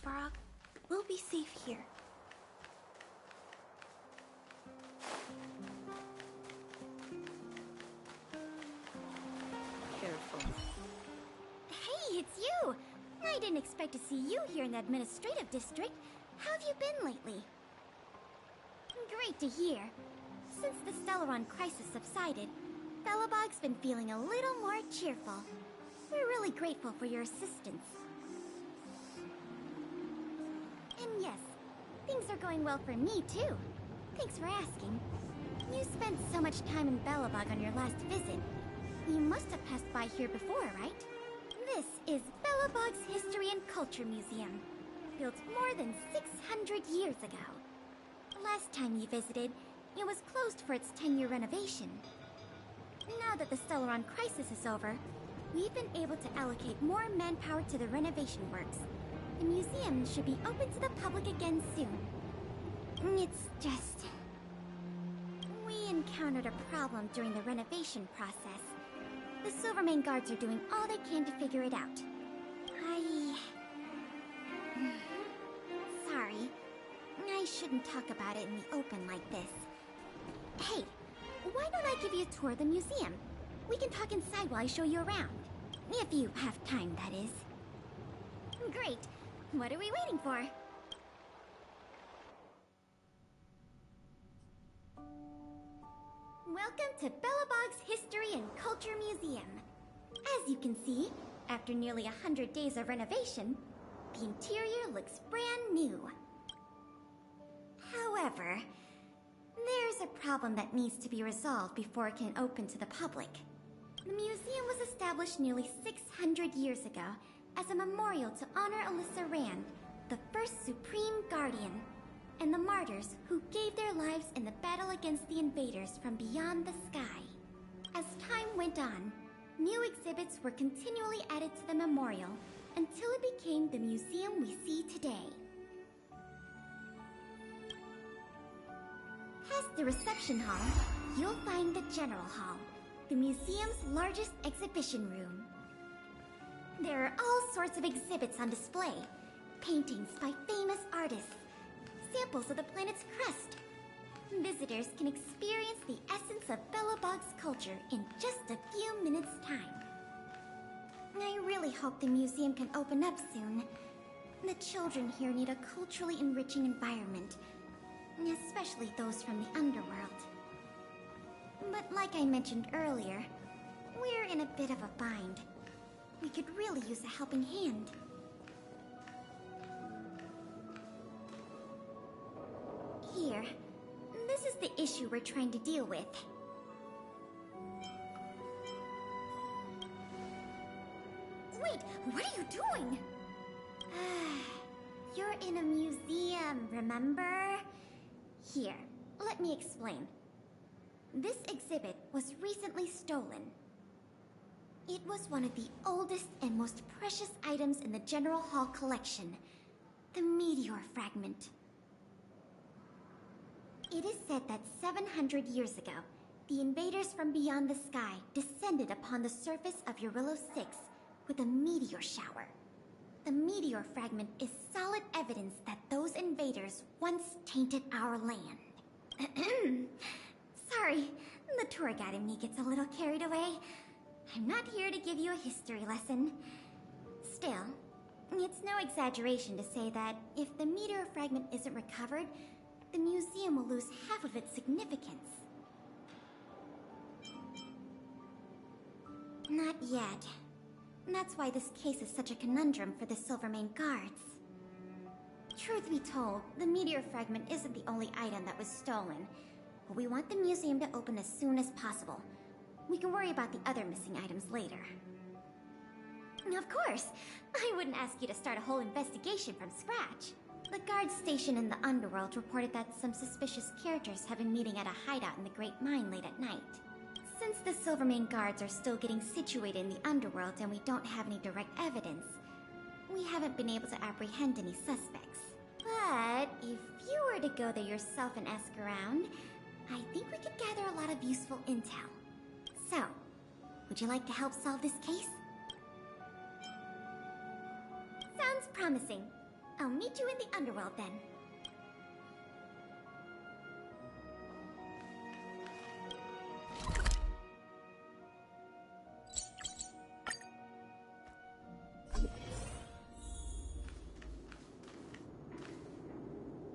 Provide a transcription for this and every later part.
Frog. We'll be safe here. Careful. Hey, it's you! I didn't expect to see you here in the administrative district. How have you been lately? Great to hear. Since the Stellaron crisis subsided, Belobog's been feeling a little more cheerful. We're really grateful for your assistance. And yes, things are going well for me too. Thanks for asking. You spent so much time in Belobog on your last visit. You must have passed by here before, right? This is Belobog's History and Culture Museum, built more than 600 years ago. Last time you visited, it was closed for its 10-year renovation. Now that the Stellaron crisis is over, we've been able to allocate more manpower to the renovation works. The museum should be open to the public again soon. It's just... we encountered a problem during the renovation process. The Silvermane guards are doing all they can to figure it out. Sorry. I shouldn't talk about it in the open like this. Hey, why don't I give you a tour of the museum? We can talk inside while I show you around. If you have time, that is. Great. What are we waiting for? Welcome to Belobog's History and Culture Museum. As you can see, after nearly 100 days of renovation, the interior looks brand new. However, there's a problem that needs to be resolved before it can open to the public. The museum was established nearly 600 years ago as a memorial to honor Alyssa Rand, the first Supreme Guardian, and the martyrs who gave their lives in the battle against the invaders from beyond the sky. As time went on, new exhibits were continually added to the memorial until it became the museum we see today. Past the reception hall, you'll find the General Hall, the museum's largest exhibition room. There are all sorts of exhibits on display. Paintings by famous artists, samples of the planet's crust. Visitors can experience the essence of Belobog's culture in just a few minutes' time. I really hope the museum can open up soon. The children here need a culturally enriching environment, especially those from the underworld. But like I mentioned earlier, we're in a bit of a bind. We could really use a helping hand. Here, this is the issue we're trying to deal with. Wait, what are you doing? You're in a museum, remember? Here, let me explain. This exhibit was recently stolen. It was one of the oldest and most precious items in the General Hall collection, the meteor fragment. It is said that 700 years ago, the invaders from beyond the sky descended upon the surface of Eurillo 6 with a meteor shower. The meteor fragment is solid evidence that those invaders once tainted our land. Sorry, the tour guide in me gets a little carried away. I'm not here to give you a history lesson. Still, it's no exaggeration to say that if the meteor fragment isn't recovered, the museum will lose half of its significance. Not yet. That's why this case is such a conundrum for the Silvermane guards. Truth be told, the meteor fragment isn't the only item that was stolen. But we want the museum to open as soon as possible. We can worry about the other missing items later. Of course! I wouldn't ask you to start a whole investigation from scratch. The guards stationed in the underworld reported that some suspicious characters have been meeting at a hideout in the Great Mine late at night. Since the Silvermane guards are still getting situated in the underworld and we don't have any direct evidence, we haven't been able to apprehend any suspects. But if you were to go there yourself and ask around, I think we could gather a lot of useful intel. So, would you like to help solve this case? Sounds promising. I'll meet you in the underworld then.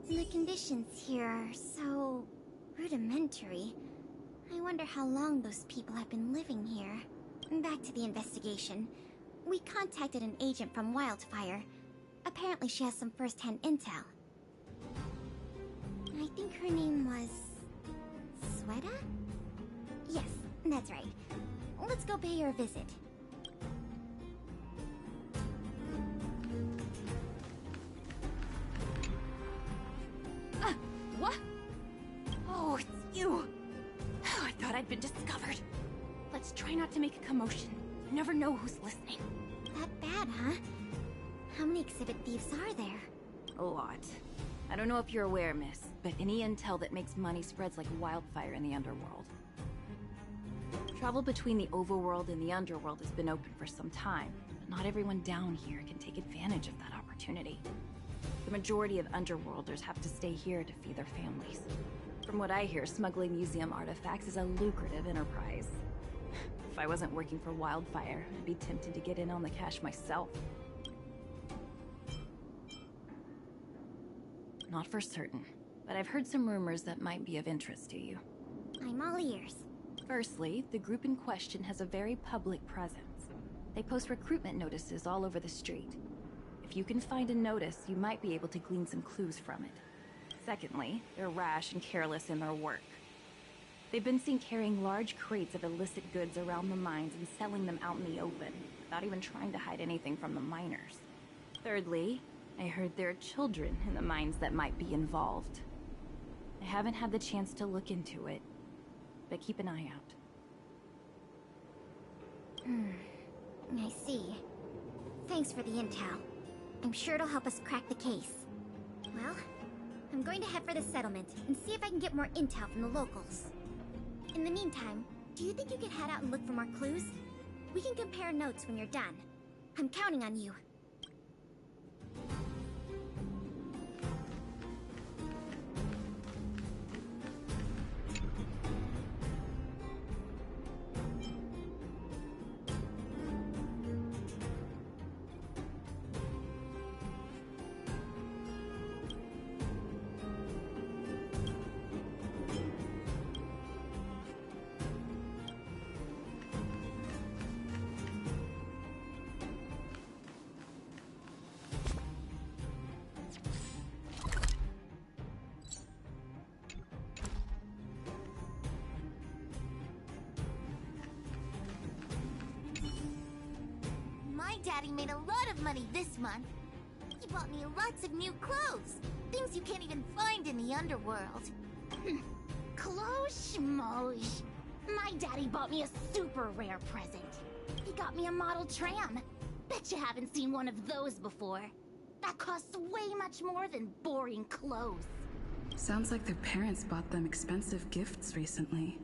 The conditions here are so rudimentary. I wonder how long those people have been living here. Back to the investigation. We contacted an agent from Wildfire. Apparently she has some first-hand intel. I think her name was... Sweta? Yes, that's right. Let's go pay her a visit. What? Oh, it's you! Oh, I thought I'd been discovered. Let's try not to make a commotion. You never know who's listening. That bad, huh? How many exhibit thieves are there? A lot. I don't know if you're aware, miss, but any intel that makes money spreads like wildfire in the underworld. Travel between the overworld and the underworld has been open for some time, but not everyone down here can take advantage of that opportunity. The majority of underworlders have to stay here to feed their families. From what I hear, smuggling museum artifacts is a lucrative enterprise. If I wasn't working for Wildfire, I'd be tempted to get in on the cash myself. Not for certain, but I've heard some rumors that might be of interest to you. I'm all ears. Firstly, the group in question has a very public presence. They post recruitment notices all over the street. If you can find a notice, you might be able to glean some clues from it. Secondly, they're rash and careless in their work. They've been seen carrying large crates of illicit goods around the mines and selling them out in the open, without even trying to hide anything from the miners. Thirdly, I heard there are children in the mines that might be involved. I haven't had the chance to look into it, but keep an eye out. I see. Thanks for the intel. I'm sure it'll help us crack the case. Well, I'm going to head for the settlement and see if I can get more intel from the locals. In the meantime, do you think you could head out and look for more clues? We can compare notes when you're done. I'm counting on you. My daddy made a lot of money this month. He bought me lots of new clothes. Things you can't even find in the underworld. Clothes schmoes. My daddy bought me a super rare present. He got me a model tram. Bet you haven't seen one of those before. That costs way much more than boring clothes. Sounds like their parents bought them expensive gifts recently.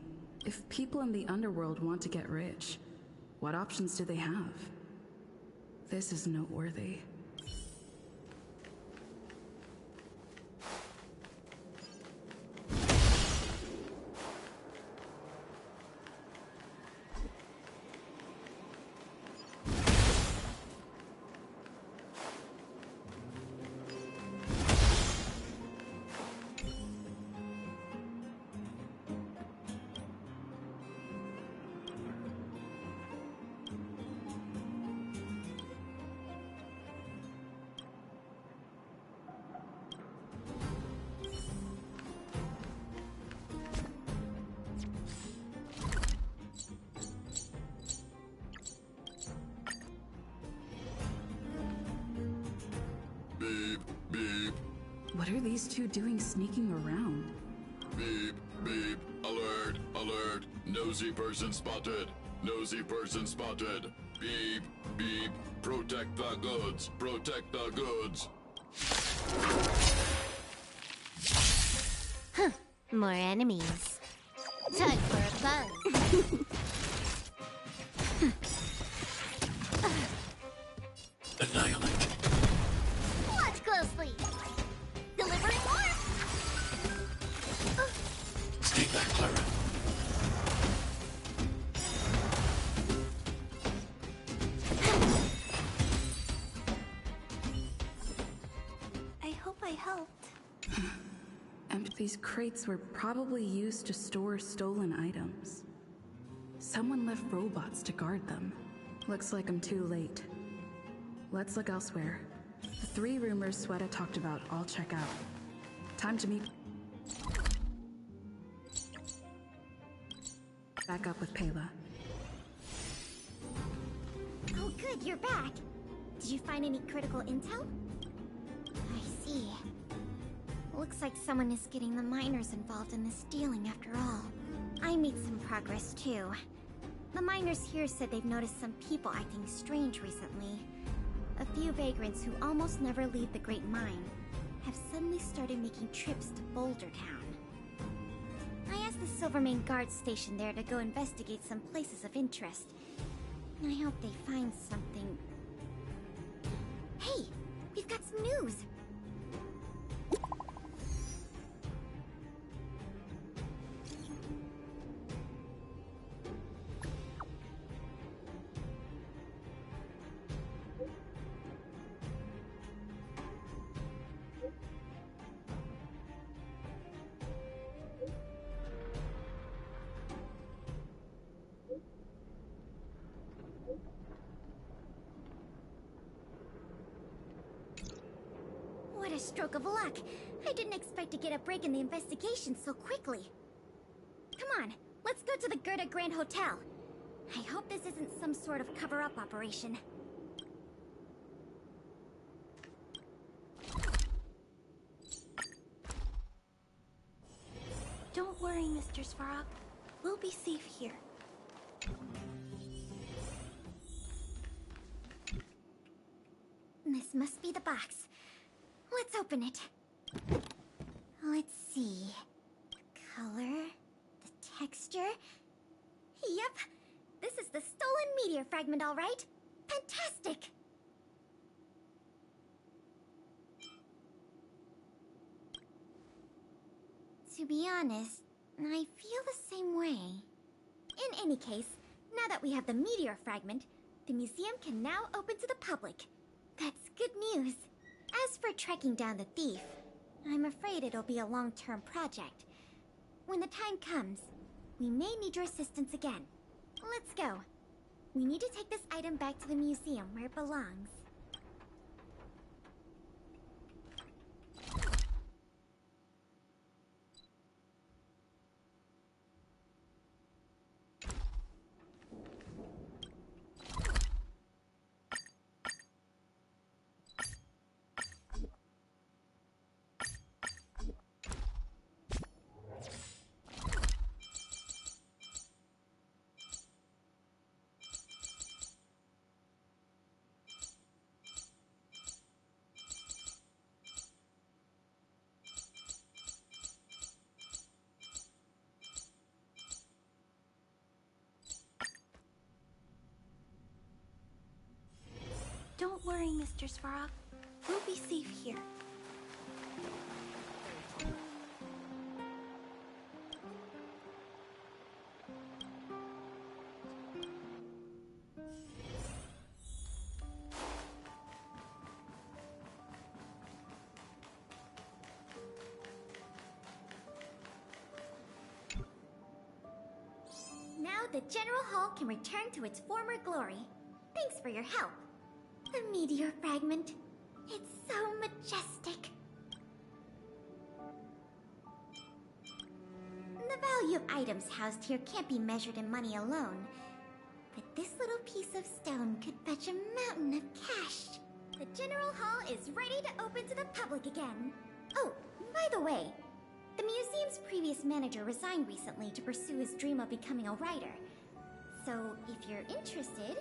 If people in the underworld want to get rich, what options do they have? This is noteworthy. Beep, beep. What are these two doing sneaking around? Beep, beep. Alert, alert. Nosy person spotted. Nosy person spotted. Beep, beep. Protect the goods. Protect the goods. More enemies. Time for a buzz. Annihilate. Watch closely. Take that, Clara. I hope I helped. And these crates were probably used to store stolen items. Someone left robots to guard them. Looks like I'm too late. Let's look elsewhere. The 3 rumors Sweta talked about, I'll check out. Time to meet back up with Pela. Oh good, you're back. Did you find any critical intel? I see. Looks like someone is getting the miners involved in this stealing after all. I made some progress too. The miners here said they've noticed some people acting strange recently. A few vagrants who almost never leave the Great Mine have suddenly started making trips to Boulder Town. I asked the Silvermane Guard station there to go investigate some places of interest. I hope they find something. Hey! We've got some news! What a stroke of luck! I didn't expect to get a break in the investigation so quickly. Come on, let's go to the Gerda Grand Hotel. I hope this isn't some sort of cover-up operation. Don't worry, Mr. Svarog. We'll be safe here. This must be the box. Let's open it. Let's see. The color, the texture. Yep, this is the stolen meteor fragment, all right. Fantastic! To be honest, I feel the same way. In any case, now that we have the meteor fragment, the museum can now open to the public. That's good news. As for tracking down the thief, I'm afraid it'll be a long-term project. When the time comes, we may need your assistance again. Let's go. We need to take this item back to the museum where it belongs. Don't worry, Mr. Svarog. We'll be safe here. Now the General Hall can return to its former glory. Thanks for your help. The meteor fragment. It's so majestic. The value of items housed here can't be measured in money alone. But this little piece of stone could fetch a mountain of cash. The General Hall is ready to open to the public again. Oh, by the way, the museum's previous manager resigned recently to pursue his dream of becoming a writer. So, if you're interested,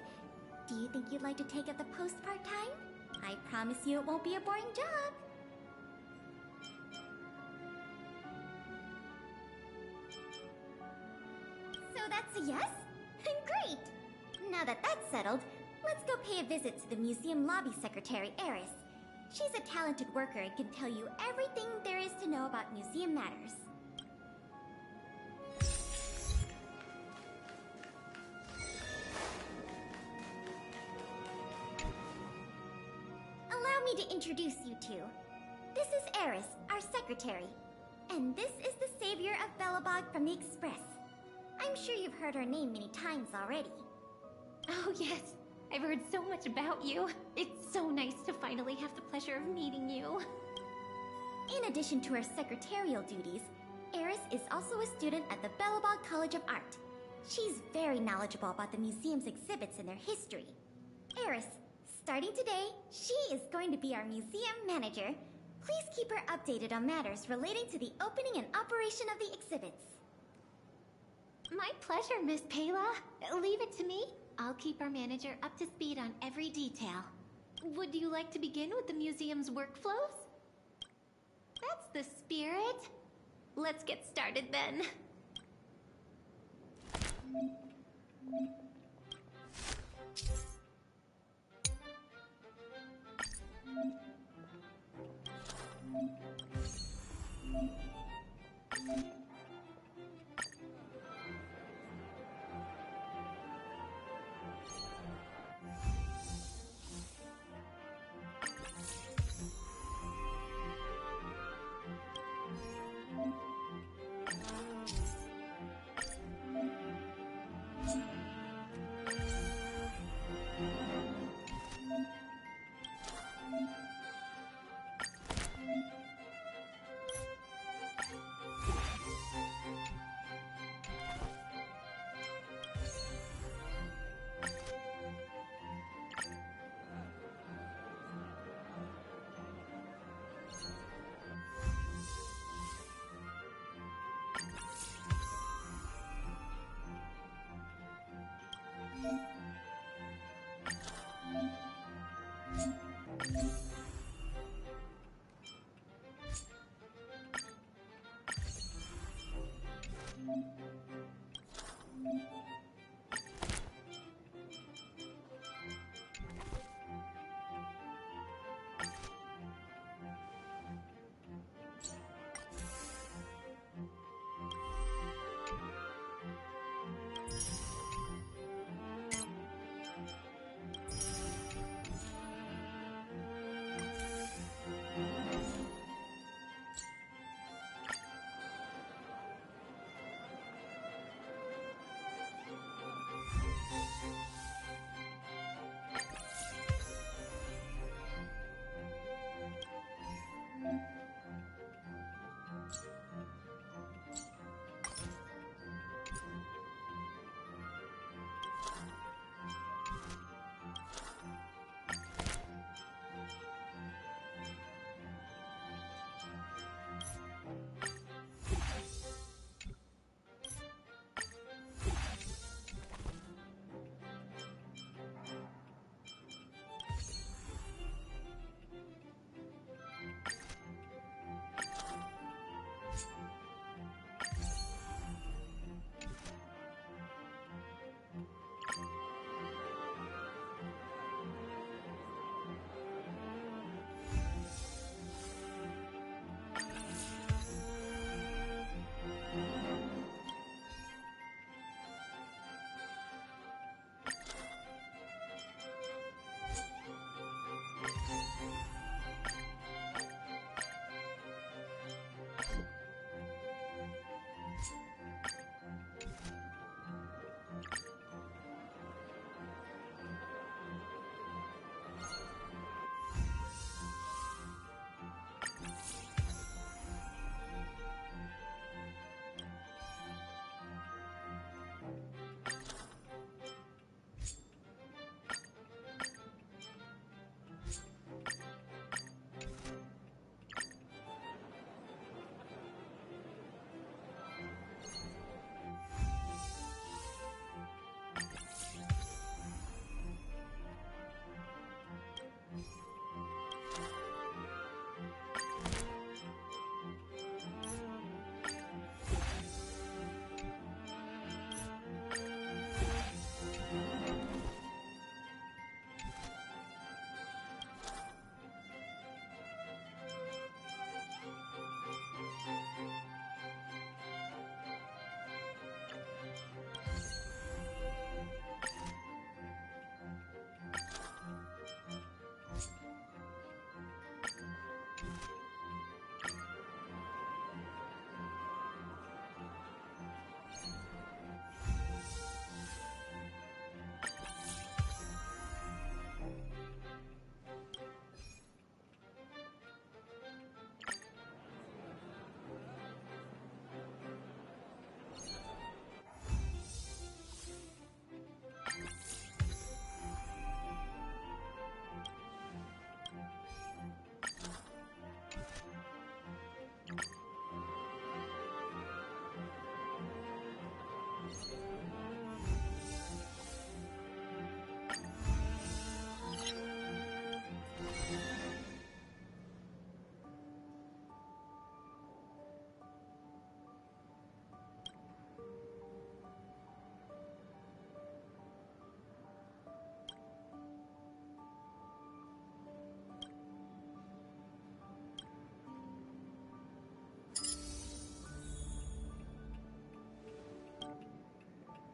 do you think you'd like to take up the post part-time? I promise you it won't be a boring job. So that's a yes? Great! Now that that's settled, let's go pay a visit to the museum lobby secretary, Eris. She's a talented worker and can tell you everything there is to know about museum matters. me to introduce you to. This is Eris, our secretary. And this is the savior of Belobog from the Express. I'm sure you've heard her name many times already. Oh yes, I've heard so much about you. It's so nice to finally have the pleasure of meeting you. In addition to her secretarial duties, Eris is also a student at the Belobog College of Art. She's very knowledgeable about the museum's exhibits and their history. Eris, starting today, she is going to be our museum manager. Please keep her updated on matters relating to the opening and operation of the exhibits. My pleasure, Miss Payla. Leave it to me. I'll keep our manager up to speed on every detail. Would you like to begin with the museum's workflows? That's the spirit. Let's get started then.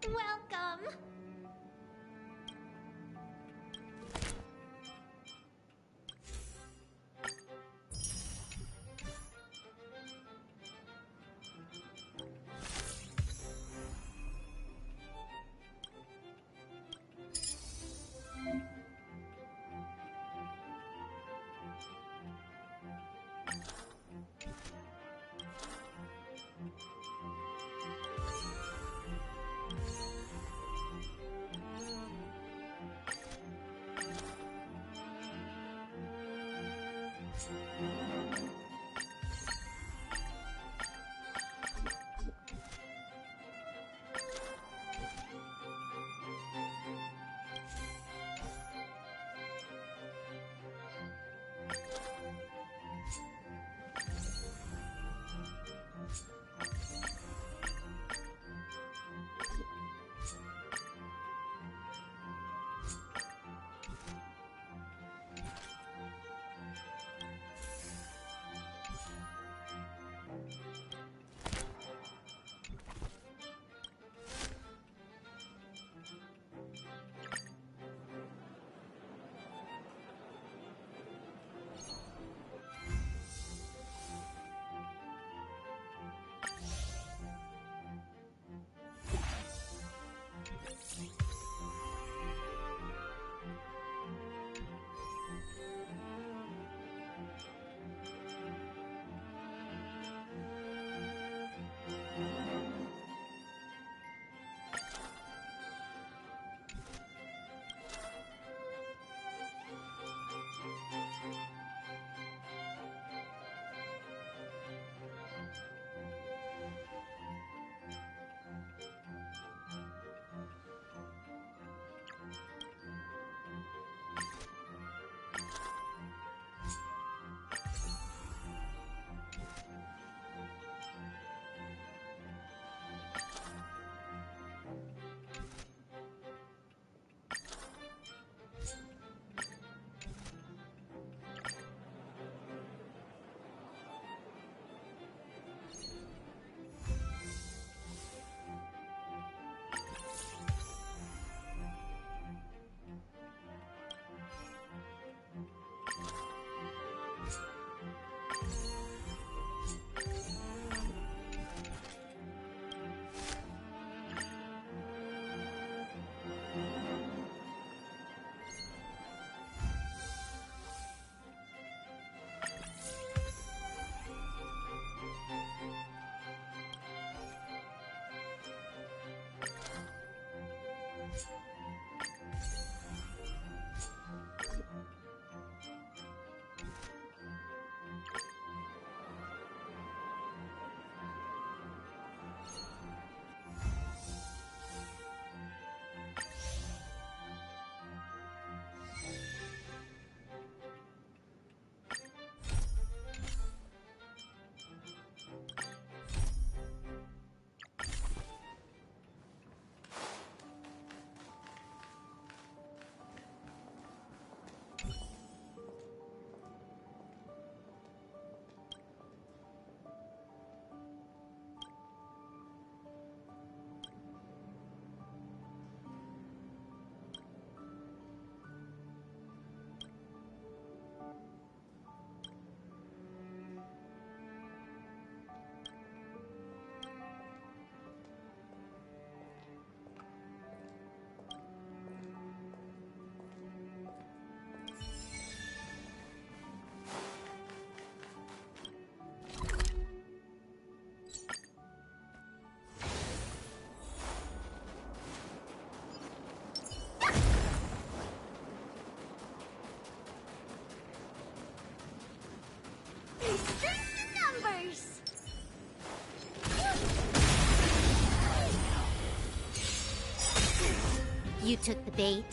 Welcome! You took the bait.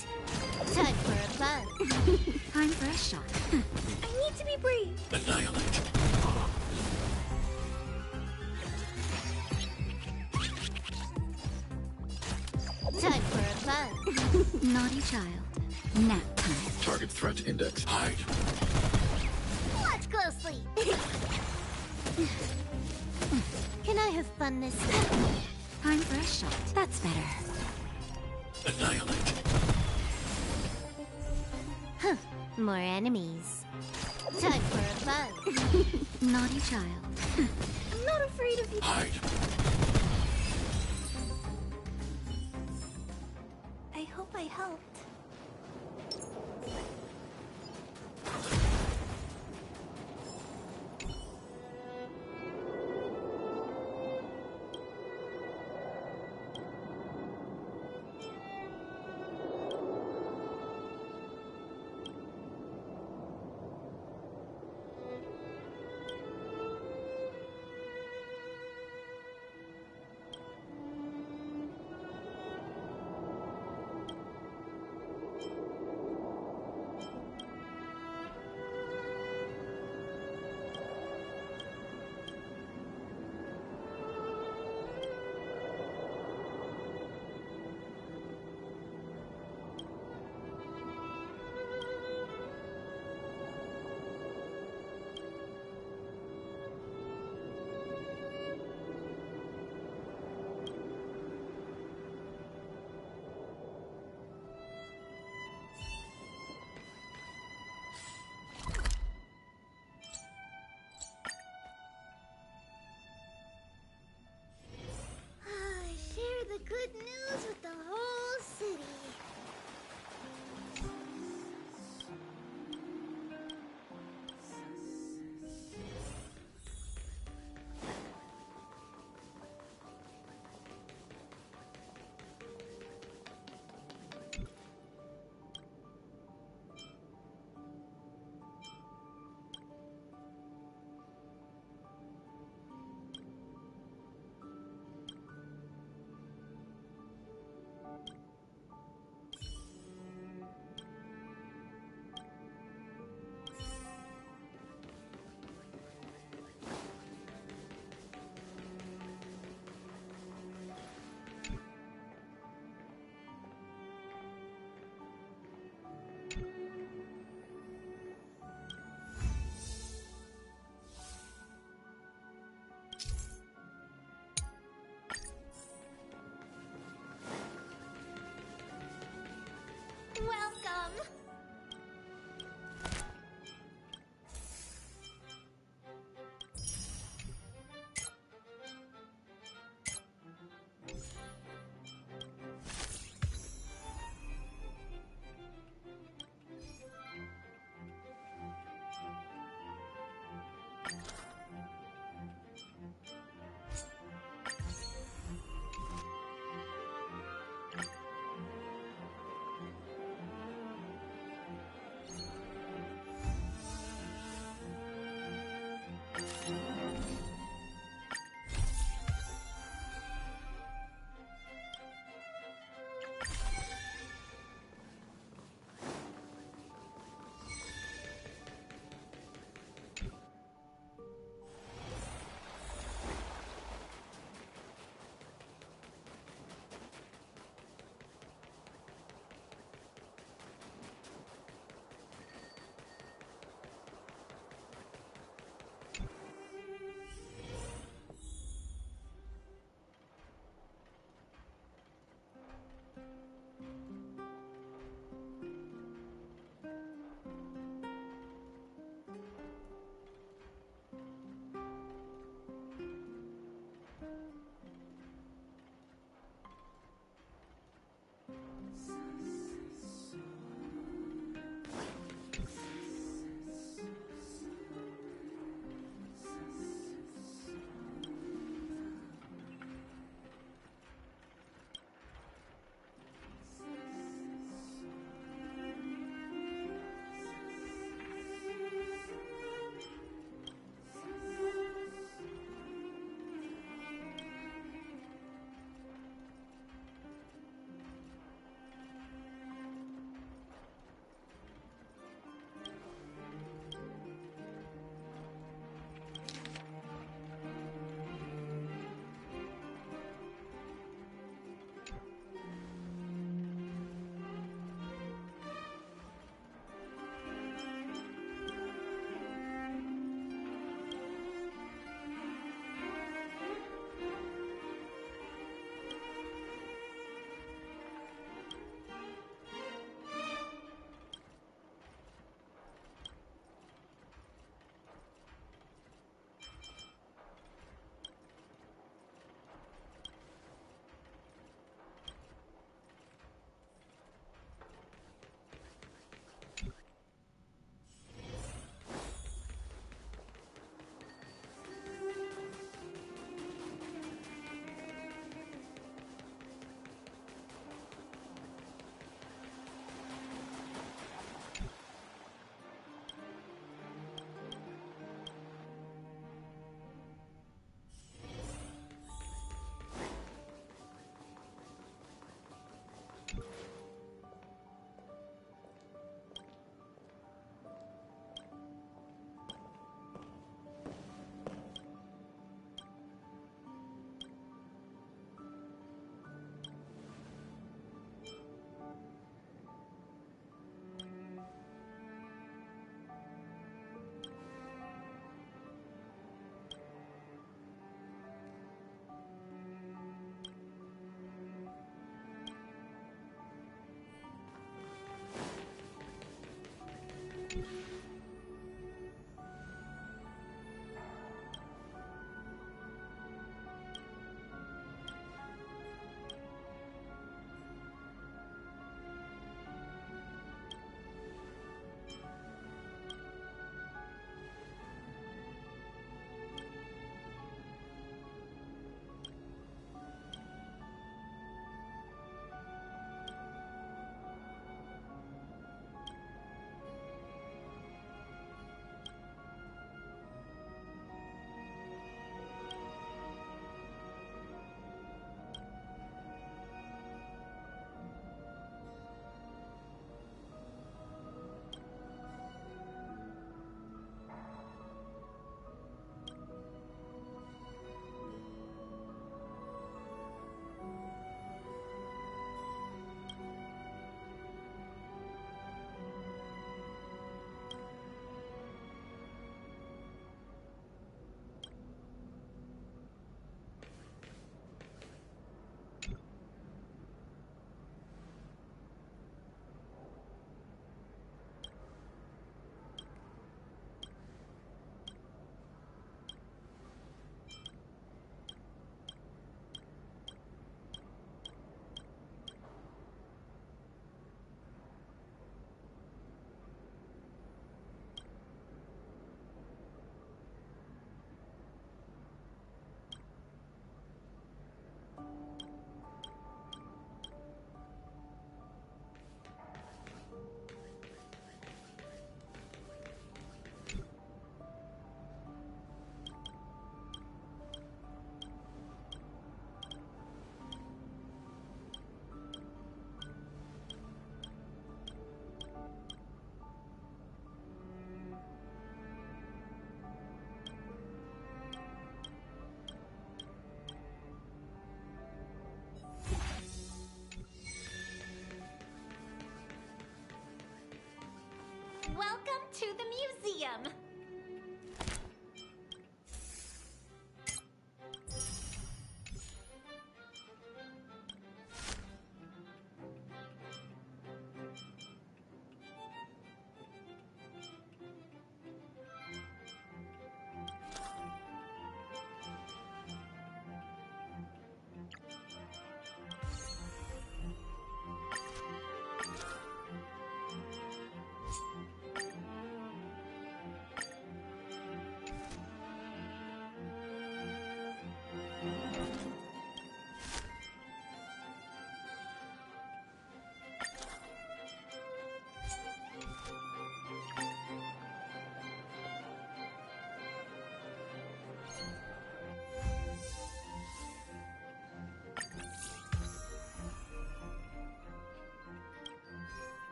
Time for a fun. Time for a shot. I need to be brave. Annihilate. Time for a fun. Naughty child. Nap time. Target threat index. Hide. Watch closely. Can I have fun this time? Time for a shot. That's better. Annihilate. Huh. More enemies. Time for a buzz. Naughty child. I'm not afraid of you. Hide. I hope I helped. Share the good news with the whole city.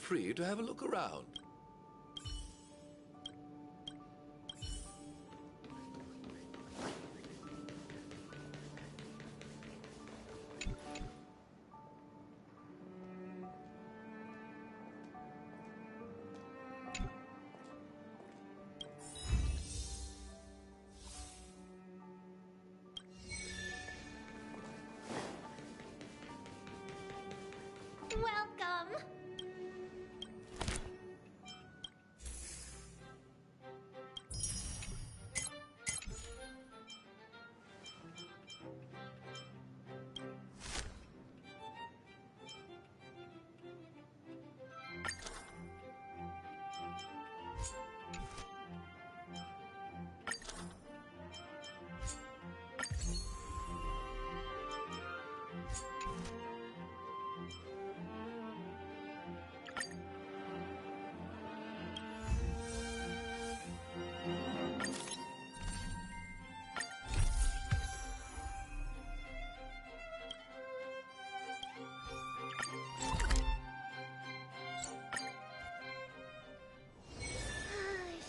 free to have a look around. Welcome!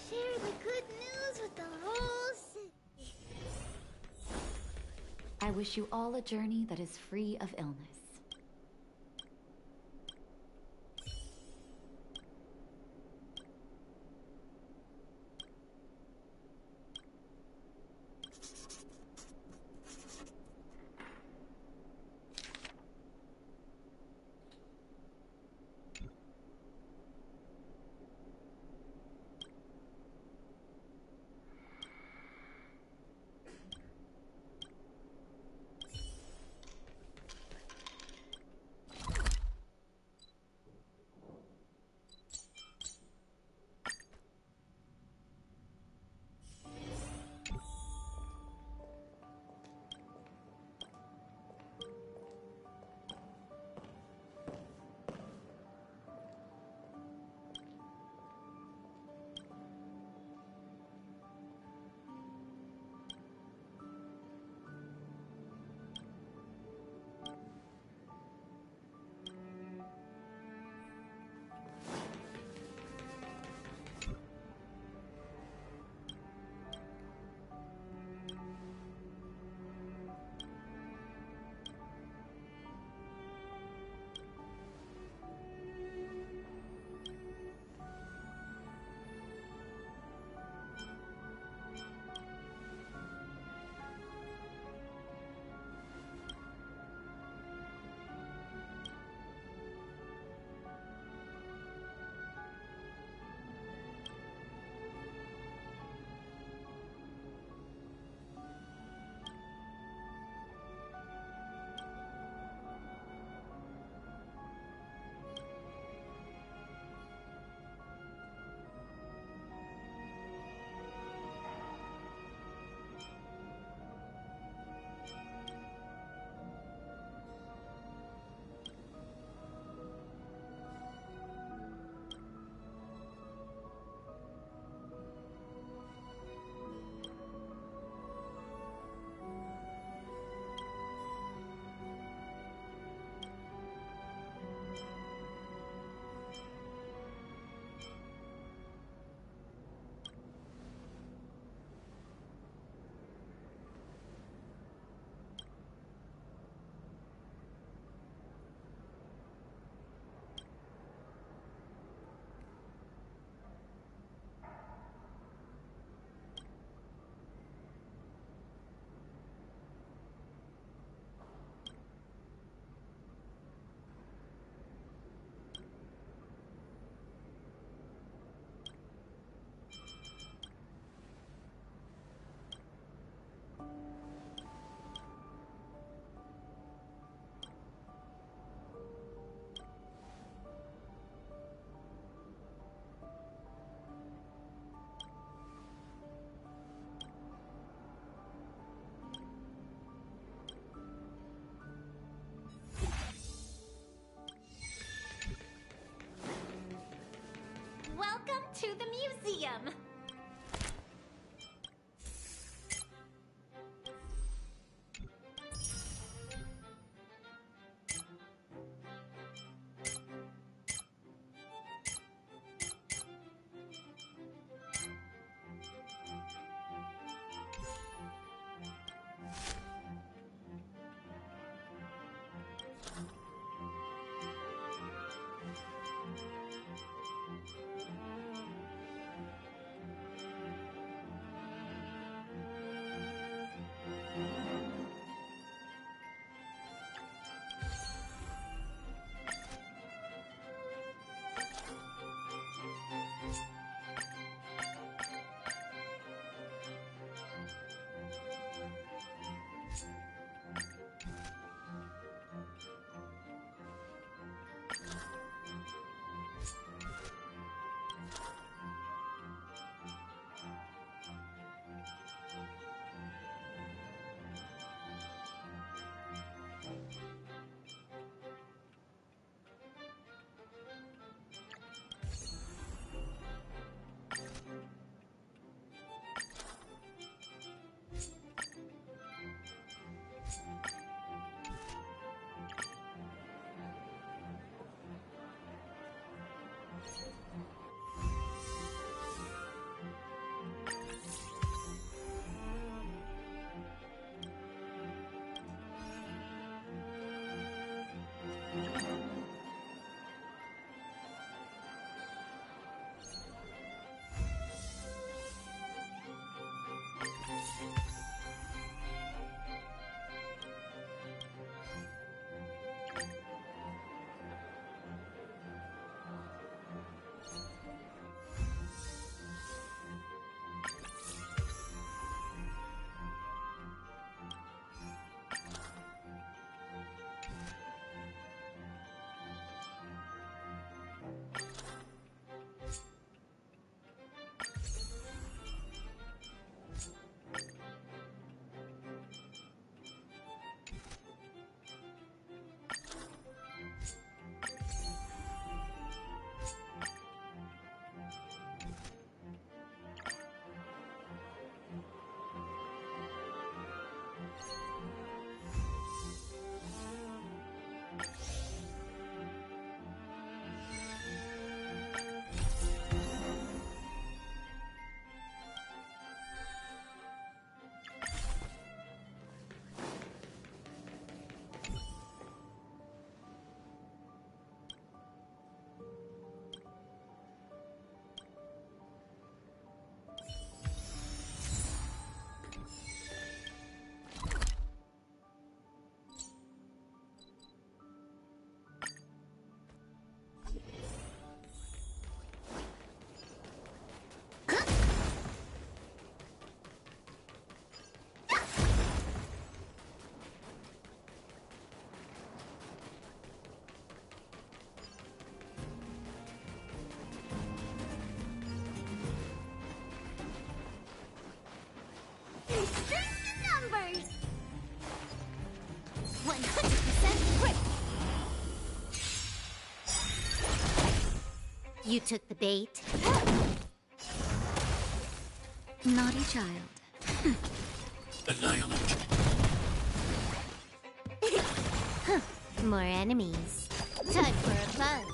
Share the good news with the whole city. I wish you all a journey that is free of illness. Welcome to the museum! You took the bait. Naughty child. Annihilate. More enemies. Time for a fun.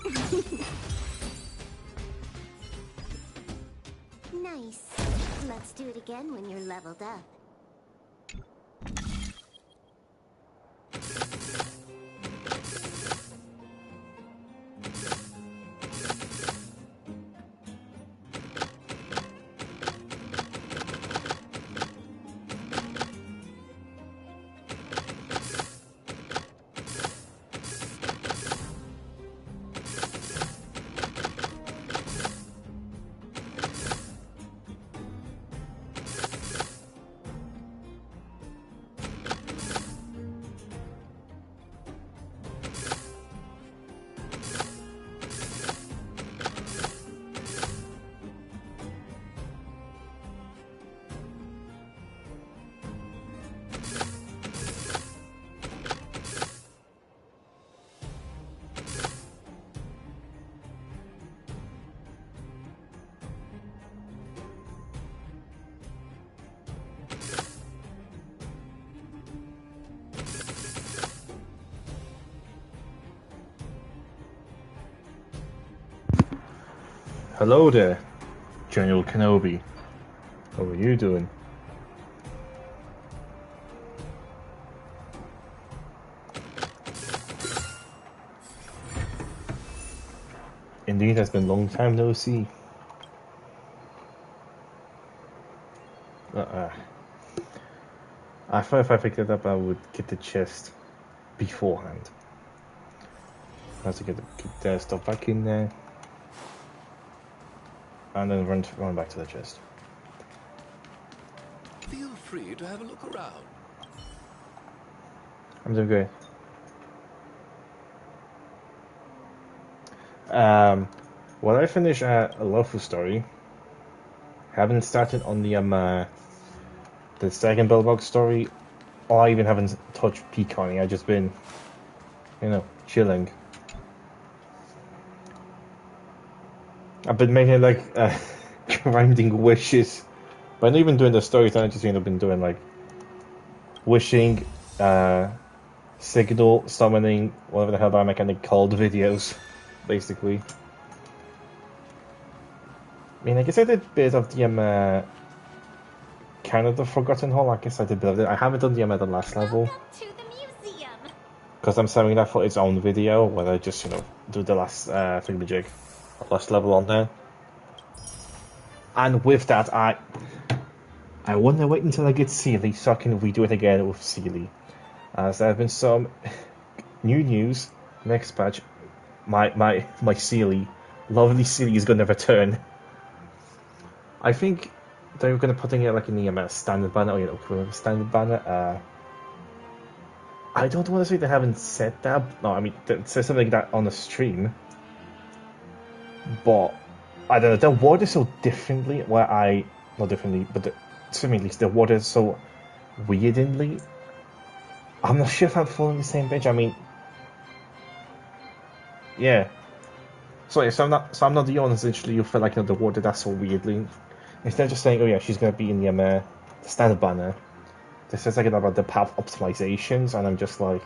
Nice. Let's do it again when you're leveled up. Hello there, General Kenobi. How are you doing? Indeed, it's been a long time no see. I thought if I picked it up, I would get the chest beforehand. I have to get the stuff back in there. And then run back to the chest. Feel free to have a look around. I'm doing great. Well, I finished a Lofu story. Haven't started on the second Bellbox story. Or I even haven't touched Peaconing. I've just been, chilling. I've been making grinding wishes, but I'm not even doing the stories. I just been doing wishing, signal, summoning, whatever the hell that mechanic called videos, basically. I mean, I guess I did a bit of the kind of the Forgotten Hall. I guess I did a bit of it. I haven't done the last level To the museum. because I'm saving that for its own video, where I just do the last thingamajig. Last level on there, and with that, I want to wait until I get Sealy so I can redo it again with Sealy. As there have been some new news. Next patch, my Sealy, lovely Sealy, is going to return. I think they're going to put it in the standard banner, or standard banner. I don't want to say they haven't said that. No, I mean they said something like that on the stream. But I don't know, they're worded so differently. Not differently, but to me at least, they're worded so weirdly. I'm not sure if I'm following the same page. I mean, yeah. So I'm not the only essentially you feel like the worded that so weirdly. Instead of just saying, oh yeah, she's gonna be in the standard banner. They says about the path optimizations, and I'm just like,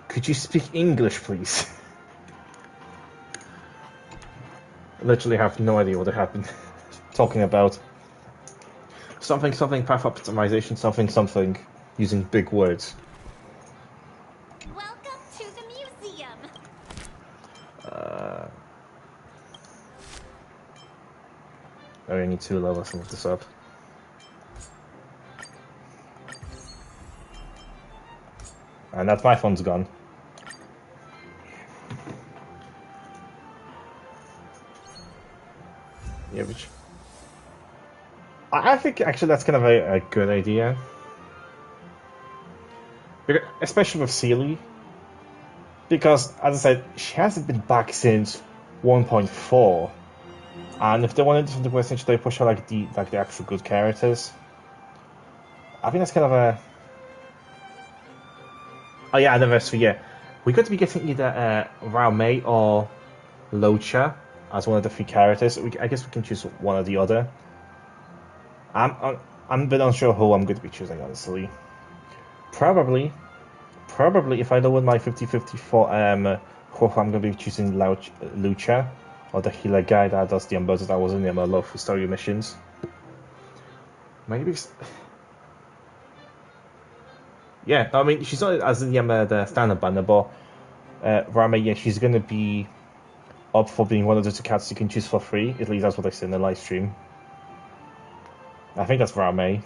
could you speak English, please? Literally have no idea what happened. Talking about something path optimization, something using big words. Welcome to the museum. I need to level some of this up. And that's my phone's gone. Yeah, which I think actually that's kind of a good idea, especially with Sealy, because as I said, she hasn't been back since 1.4, and if they wanted to do something where they push her the actual good characters, I think that's kind of a. Oh yeah, anniversary. Yeah, we got to be getting either Rao Mei or Locha as one of the 3 characters. I guess we can choose one or the other. I'm a bit unsure who I'm going to be choosing, honestly. Probably if I know with my 50-50 for who I'm going to be choosing Lucha, or the healer guy that does the umbrellas that was in the love story missions. Maybe. Yeah, I mean, she's not as in the standard banner, but Rame, yeah, she's going to be up for being one of the 2 cats you can choose for free. At least that's what I said in the live stream. I think that's Rame.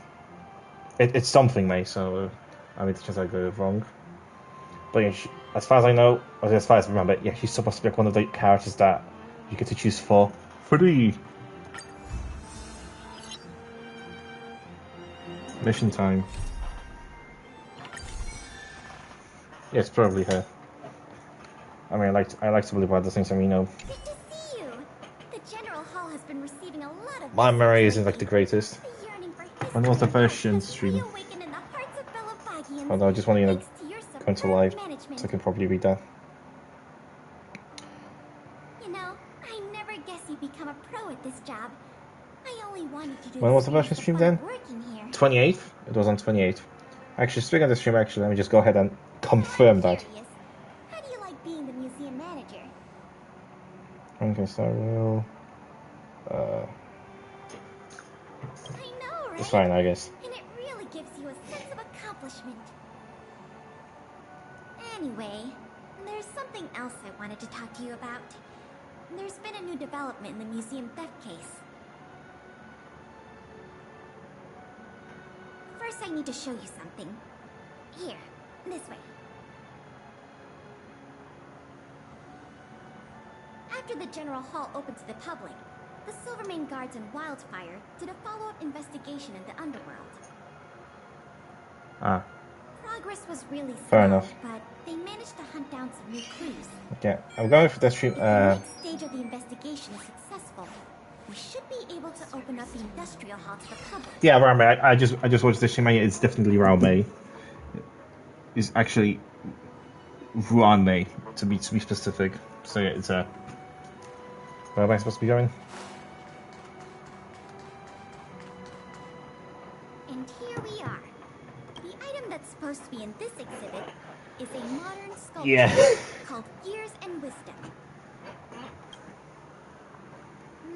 It's something, May, so I mean, the chance I got it wrong. But yeah, as far as I know, or as far as I remember, yeah, she's supposed to be like one of the characters that you get to choose for free. Mission time. Yeah, it's probably her. I mean, I like to believe about those things. I mean, Good to see you. The General Hall has been receiving a lot of my memory visitors isn't like the greatest. The yearning for When was the history first Shin has stream? reawakened in the hearts of Belabagians, Although I just want to, thanks to your go into superb live management. so I can probably read that. You know, I never guessed you'd become a pro at this job. I only wanted to do When was the this first for stream fun then? of working here. 28th? It was on 28th. Actually, speaking of the stream, let me just go ahead and confirm that. Curious, how do you like being the museum manager? Okay, so we'll. I know, right? It's fine, I guess. And it really gives you a sense of accomplishment. Anyway, there's something else I wanted to talk to you about. There's been a new development in the museum theft case. First, I need to show you something. Here, this way. After the General Hall opened to the public, the Silvermane Guards and Wildfire did a follow-up investigation in the underworld. Ah, Progress was really slow, fair enough. but they managed to hunt down some new clues. Okay, I'm going for the stream. If the next stage of the investigation is successful, we should be able to open up the industrial hall to the public. Yeah, Raume. I just watched the stream. It's definitely Raume. It's actually Raume to be specific. So yeah, it's a. Where am I supposed to be going? And here we are. The item that's supposed to be in this exhibit is a modern sculpture called Years and Wisdom.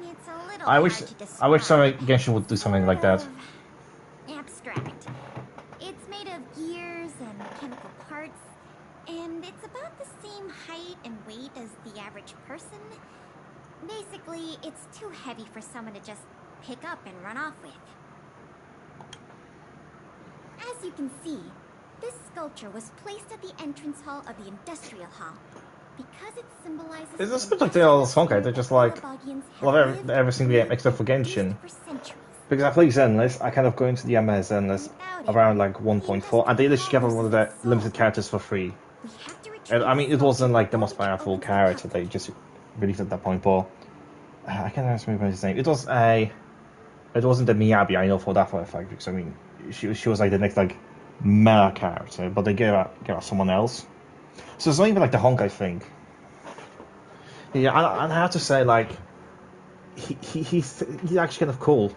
It's a little I wish hard to Genshin would do something like that. Abstract. It's made of gears and chemical parts, and it's about the same height and weight as the average person. Basically, it's too heavy for someone to just pick up and run off with. As you can see, this sculpture was placed at the entrance hall of the industrial hall because it symbolizes. It's just like the old Honkai. They're just like every single game except for Genshin. Because I play Zenless, I kind of go into the MS Zenless around like 1.4, and they literally give one of the limited characters for free. And, I mean, it wasn't like the most powerful character they just released at that point, but I can't remember his name. It wasn't the Miyabi, I know for that for a fact, because I mean, she was like the next like meta character, but they gave her someone else. So it's not even like the Honkai thing. Yeah, and I have to say, like, he's actually kind of cool.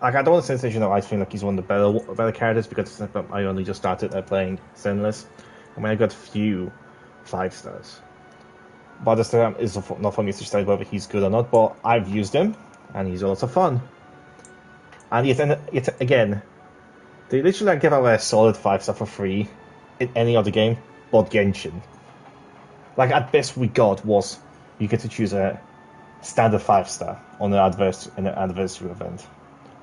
Like, I don't want to say, I think like he's one of the better characters because I only just started playing Zenless. I mean, I got few 5 stars. But this time is not for me to decide whether he's good or not. But I've used him, and he's a lot of fun. And yet again, they literally give away a solid 5-star for free in any other game but Genshin. Like, at best we got was you get to choose a standard 5-star on an anniversary event.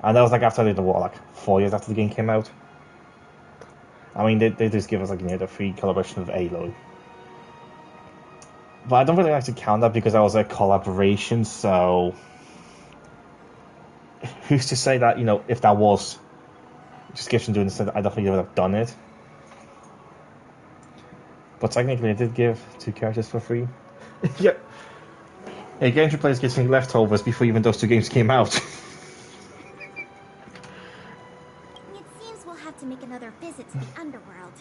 And that was like after like 4 years after the game came out. I mean, they just give us like the free collaboration with Aloy. But I don't really like to count that because that was a collaboration, so who's to say that, if that was just Genshin doing this, I don't think they would have done it. But technically I did give 2 characters for free. Yeah. Hey, Genshin players getting leftovers before even those 2 games came out. It seems we'll have to make another visit to the underworld.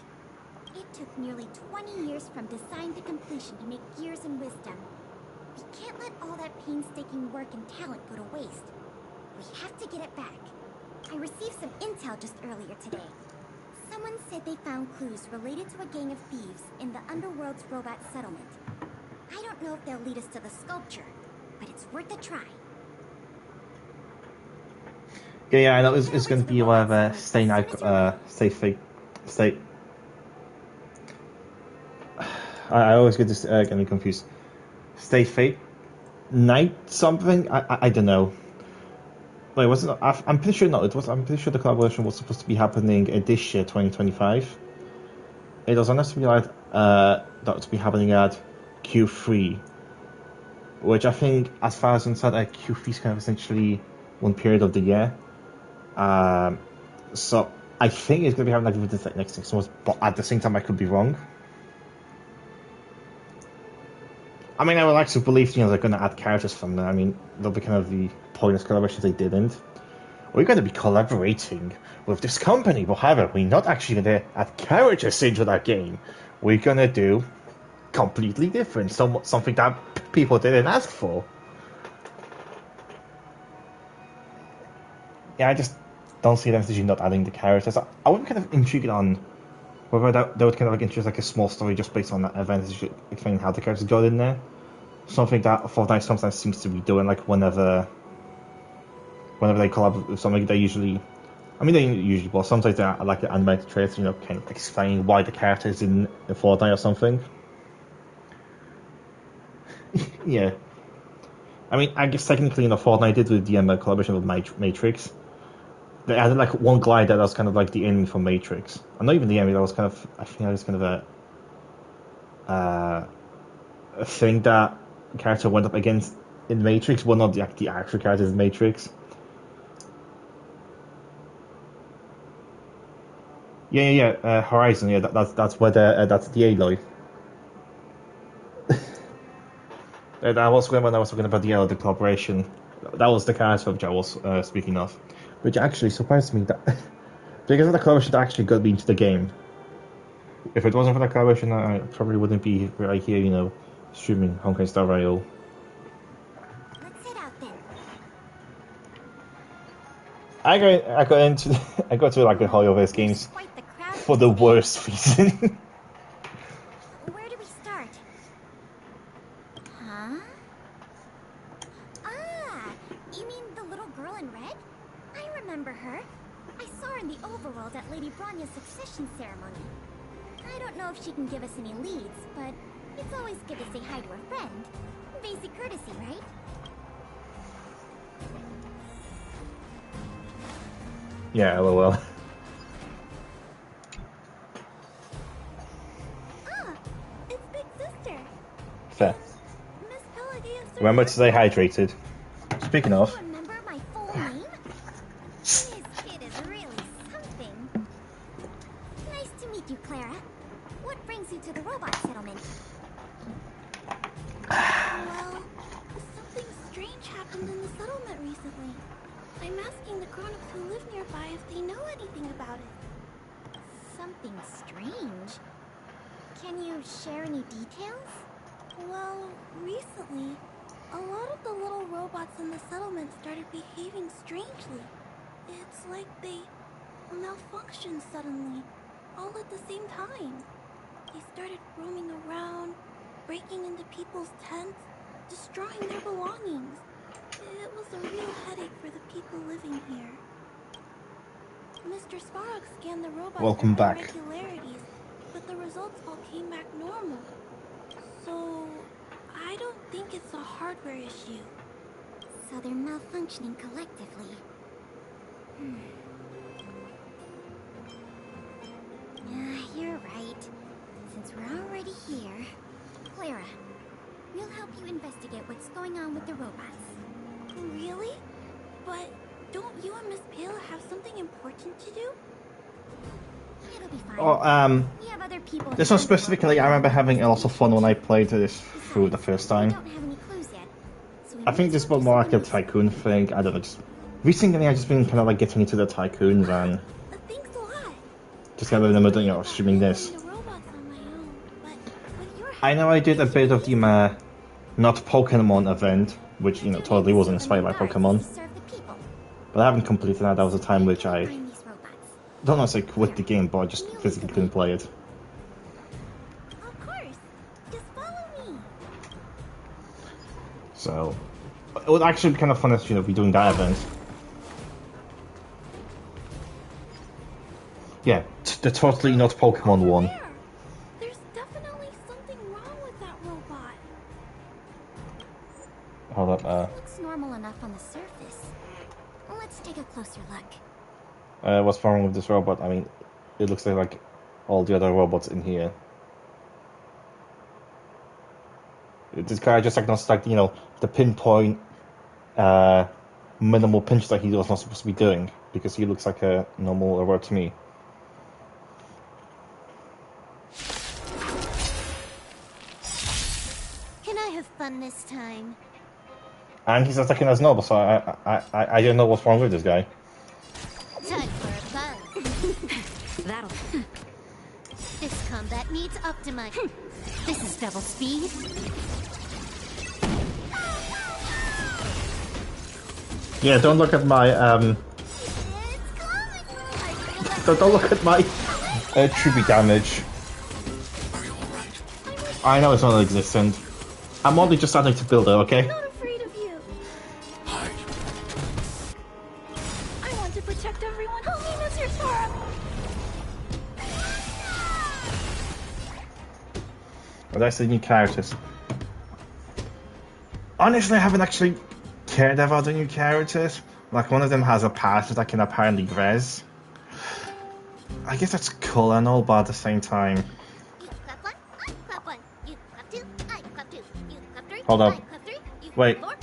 It took nearly 20 years from design to completion to make Gears and Wisdom. We can't let all that painstaking work and talent go to waste. We have to get it back. I received some intel just earlier today. Someone said they found clues related to a gang of thieves in the Underworld's robot settlement. I don't know if they'll lead us to the sculpture, but it's worth a try. Yeah, I know it's going to be whatever. Stay night, stay fake, stay. I always get this getting confused. Stay fake, night something. I don't know. Wait, wasn't I'm pretty sure no. It was. I'm pretty sure the collaboration was supposed to be happening this year, 2025. It was honestly to be like that to be happening at Q3, which I think, as far as I'm concerned, Q3 is kind of essentially one period of the year. So I think it's going to be happening like within the next 6 months, but at the same time I could be wrong. I mean, I would like to believe, they're going to add characters from there. I mean, that'll be kind of the pointless collaboration they didn't. We're going to be collaborating with this company, but however, we're not actually going to add characters into that game. We're going to do completely different, something that people didn't ask for. Yeah, I just don't see them actually not adding the characters. I would be kind of intrigued on whether that would kind of like introduce like a small story just based on that event, explaining how the characters got in there. Something that Fortnite sometimes seems to be doing, like whenever they collab with something, they usually, but sometimes they like the animated trailers, kind of explaining why the character is in Fortnite or something. Yeah. I mean, I guess technically, Fortnite did with the collaboration with Matrix. They added like one glider that was kind of like the enemy for Matrix. And not even the enemy, that was kind of, I think that was kind of a thing that character went up against in Matrix, well, not the actual characters in Matrix. Yeah. Horizon. Yeah, that's where that's the Aloy. That was when I was talking about the collaboration. That was the character which I was speaking of, which actually surprised me that because of the collaboration that actually got me into the game. If it wasn't for the collaboration, I probably wouldn't be right here, streaming Honkai Star Rail. Let's head out then. I got to like the HoloVerse games for the worst reason. Where do we start? Huh? Ah, you mean the little girl in red? I remember her. I saw her in the overworld at Lady Bronya's succession ceremony. I don't know if she can give us any leads, but it's always good to say hi to a friend. Basic courtesy, right? Yeah, lol. Ah, it's Big Sister. Fair. Miss Pelagia. Remember to stay hydrated. Speaking of. Do you remember my full name? This kid is really something. Nice to meet you, Clara. What brings you to the robot settlement? Well, something strange happened in the settlement recently. I'm asking the grown-ups who live nearby if they know anything about it. Something strange? Can you share any details? Well, recently, a lot of the little robots in the settlement started behaving strangely. It's like they malfunctioned suddenly, all at the same time. They started roaming around, breaking into people's tents, destroying their belongings. It was a real headache for the people living here. Mr. Sparrow scanned the robots Welcome for back. irregularities, but the results all came back normal. So, I don't think it's a hardware issue. So they're malfunctioning collectively. You're right. Since we're already here, Clara, we'll help you investigate what's going on with the robots. Really? But don't you and Miss Payla have something important to do? It'll be fine. Oh, We have other people. this one specifically, I remember having a lot of fun when I played this through the first We time. don't have any clues yet. So we I think might this as was well more do like a something tycoon thing. I don't know. Just recently, I've just been kind of like getting into the tycoons and Thanks a lot. just kind of in the middle, streaming this. The robots on I know I did a bit of the not Pokemon event, which totally wasn't inspired by Pokemon, but I haven't completed that. That was a time which I don't want to say quit the game, but I just physically couldn't play it. Of course. Just follow me. So it would actually be kind of fun to be doing that event. Yeah, the totally not Pokemon one. There. There's definitely something wrong with that robot. Hold up. Looks normal enough on the surface. Let's take a closer look. What's wrong with this robot? I mean, it looks like all the other robots in here. This guy just not like the pinpoint, minimal pinch that he was not supposed to be doing, because he looks like a normal robot to me. Can I have fun this time? And he's attacking us normal, so I don't know what's wrong with this guy. Time for a buzz. That'll... This combat needs optimizing. This is double speed. Yeah, don't look at my don't look at my tribute damage. I know it's not existent. I'm only just starting to build it, okay? I'm not afraid of you. I want to protect everyone. Help me, Mr. Sora. Well, that's the new characters. Honestly, I haven't actually cared about the new characters. Like, one of them has a passive that can apparently res. I guess that's cool and all, but at the same time... You clap one, I clap one. You clap two, I clap two. You clap three, Hold up. I clap three. You Wait, clap four,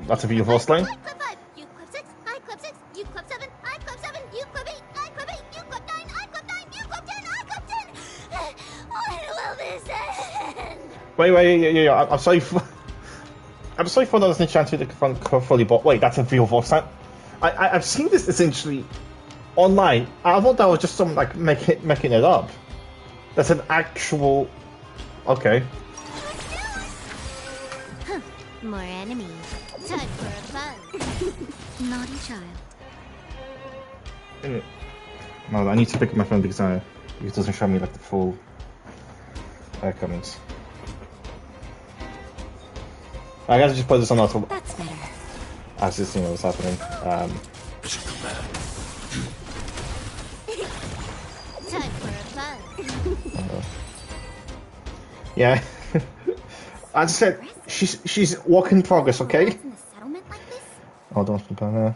that's a view voice line? I clap five. You clap six, I clap six. You clap seven, I clap seven. You clap eight, I clap eight. You clap nine, I clap nine. You clap 10, I clap 10. When will this end? Wait, yeah, I'm sorry for... I'm sorry for not listening to the fully, but wait, that's a real voice line? I've seen this essentially online. I thought that was just some like making it up. That's an actual... Okay. Huh, more enemies. Time for a buzz. Naughty child. No, I need to pick up my phone because it doesn't show me like the full comments. I guess I just put this on auto. That's better. As this was happening. Time for a buzz. Yeah. As I said, she's work in progress, okay? Robots in the settlement like this? Oh, don't flip on her.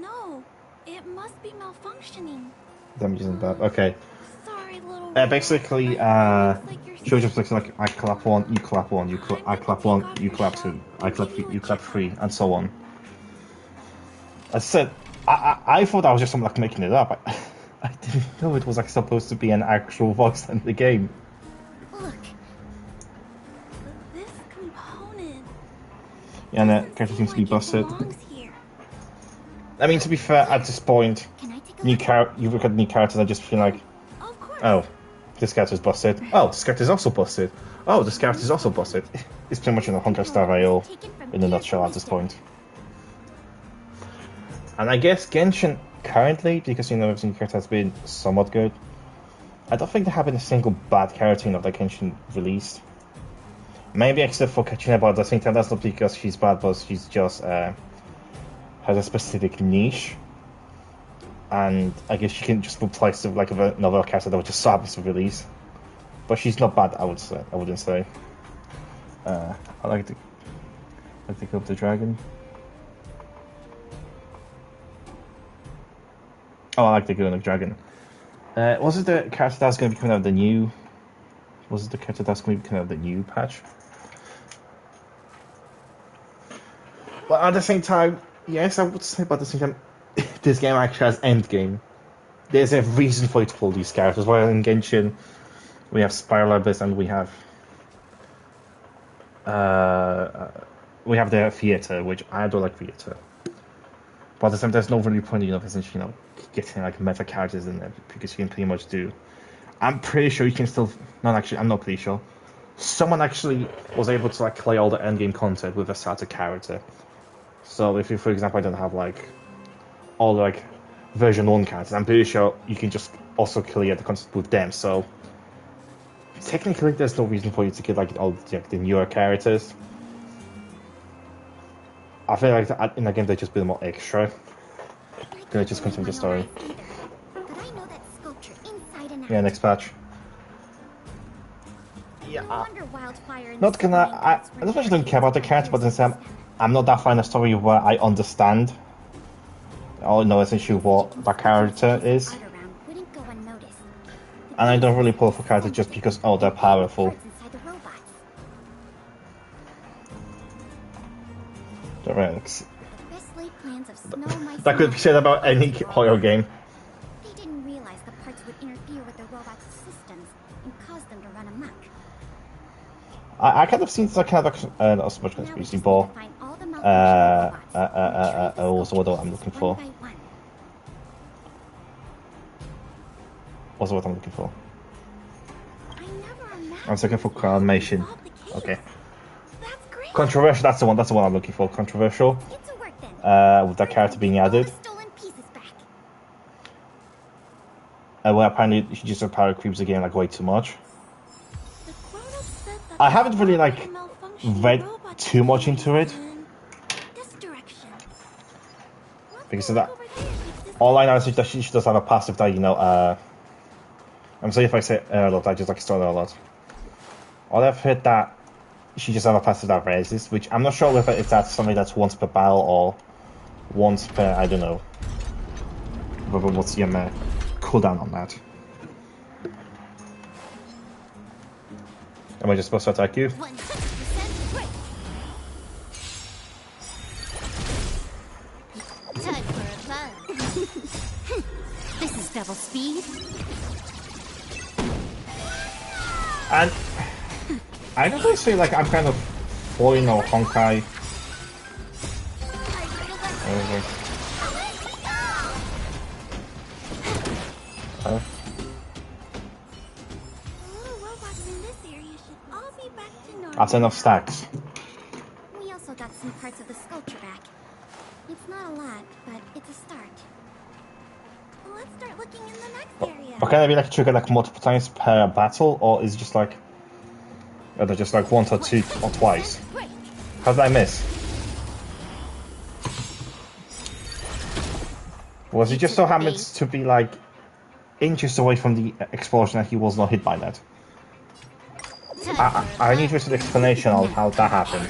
No, it must be malfunctioning. Damage isn't bad. Okay. Sorry, little. Basically, she'll just look like I clap one, you clap one, I clap one, you clap two, I clap you clap three, and so on. As I said, I thought I was just something like making it up. I didn't know it was like supposed to be an actual voice in the game. Look, This component. Yeah, and doesn't character seem seems to be like it busted. belongs here. I mean, to be fair, at this point, can I take a look? you look at new characters, I just feel like, Of course. oh, this character's busted. Oh, this character's also busted. Oh, this character's also busted. It's pretty much in a Honkai Star Rail in a nutshell at this point. And I guess Genshin currently, because every character has been somewhat good, I don't think there have been a single bad character that Genshin released. Maybe except for Katrina, but at the same time that's not because she's bad, but she's just has a specific niche. And I guess she can just replace it like another character that was just so happens to release. But she's not bad, I wouldn't say. I like to go up the dragon. Oh, I like the Gurnik Dragon. Was it the character that's going to be coming out of the new... Was it the character that's going to be coming out of the new patch? But at the same time, yes, I would say, but at the same time, this game actually has endgame. There's a reason for you to pull these characters. While in Genshin, we have Spiral Abyss and we have the theater, which I don't like theater. But at the same time, there's no really point in essentially, getting like meta characters in there because you can pretty much do. I'm pretty sure you can still. Not actually, I'm not pretty sure. someone actually was able to like play all the endgame content with a starter character. So if you, for example, I don't have like all like version 1 characters, I'm pretty sure you can just also clear the content with them. So technically, there's no reason for you to get like all the newer characters. I feel like in the game they just build more extra. Gonna just continue the story. Yeah, next patch. Yeah, not gonna. I don't actually don't care about the character, but at the same time, I'm not that far in a story where I understand. I know essentially what that character is, and I don't really pull for characters just because they're powerful. That could be said about any horror game. They didn't realize the parts would interfere with the robot's systems and cause them to run amok. I kind of seen that kind of not so much conspiracy, but also what I'm looking for. Also what I'm looking for. I'm looking for animation. Okay. Controversial. That's the one. That's the one I'm looking for. Controversial. With that character being added. Well, apparently she just power creeps again like way too much. I haven't really like read too much into it because of that. All I know is that she does have a passive that I'm sorry if I say a lot. I just like start a lot. All I've heard that she just has a passive that raises, which I'm not sure whether it's that something that's once per battle or once per, I don't know. What's your cooldown on that? Am I just supposed to attack you? Time for a fun. This is double speed. And I don't really say like I'm kind of following or Honkai. That's enough stacks. We also got some parts of the sculpture back. It's not a lot, but it's a start. Let's start looking in the next area. But can I be like triggered like multiple times per battle, or is it just like they're just like once or two or twice? How did I miss? Was he just so happens to be like inches away from the explosion that he was not hit by that? I need just an explanation of how that happened.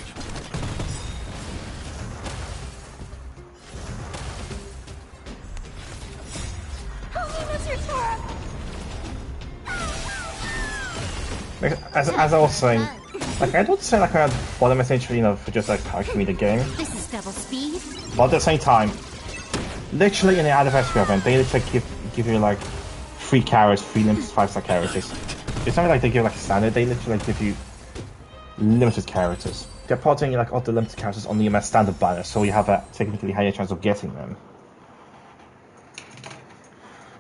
As I was saying, like I don't say like I had bottom essentially, for just like packing me the game. This is double speed. But at the same time, literally in the anniversary event, they literally give you like 3 carrots, 3 limited 5-star characters. It's not like they give like standard, they literally give you limited characters. They're putting like all the limited characters on the MS standard banner, so you have a technically higher chance of getting them.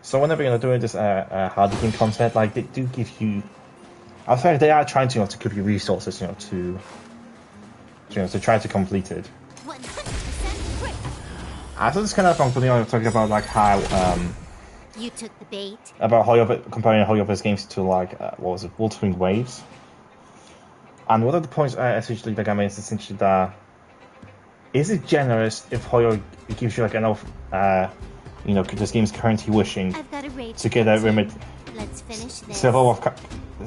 So whenever you're doing this hard game content, like they do give you, I feel like they are trying to give you resources, to try to complete it. 100% quick. I thought it's kind of fun, talking about like how You took the bait. about how you're comparing Hoyover's games to like what was it, Wuthering Waves. And one of the points essentially that I made is essentially that is it generous if Hoyo gives you like enough this game's currently wishing I've got a raid to get a remit. Let's finish this. Silver Wolf,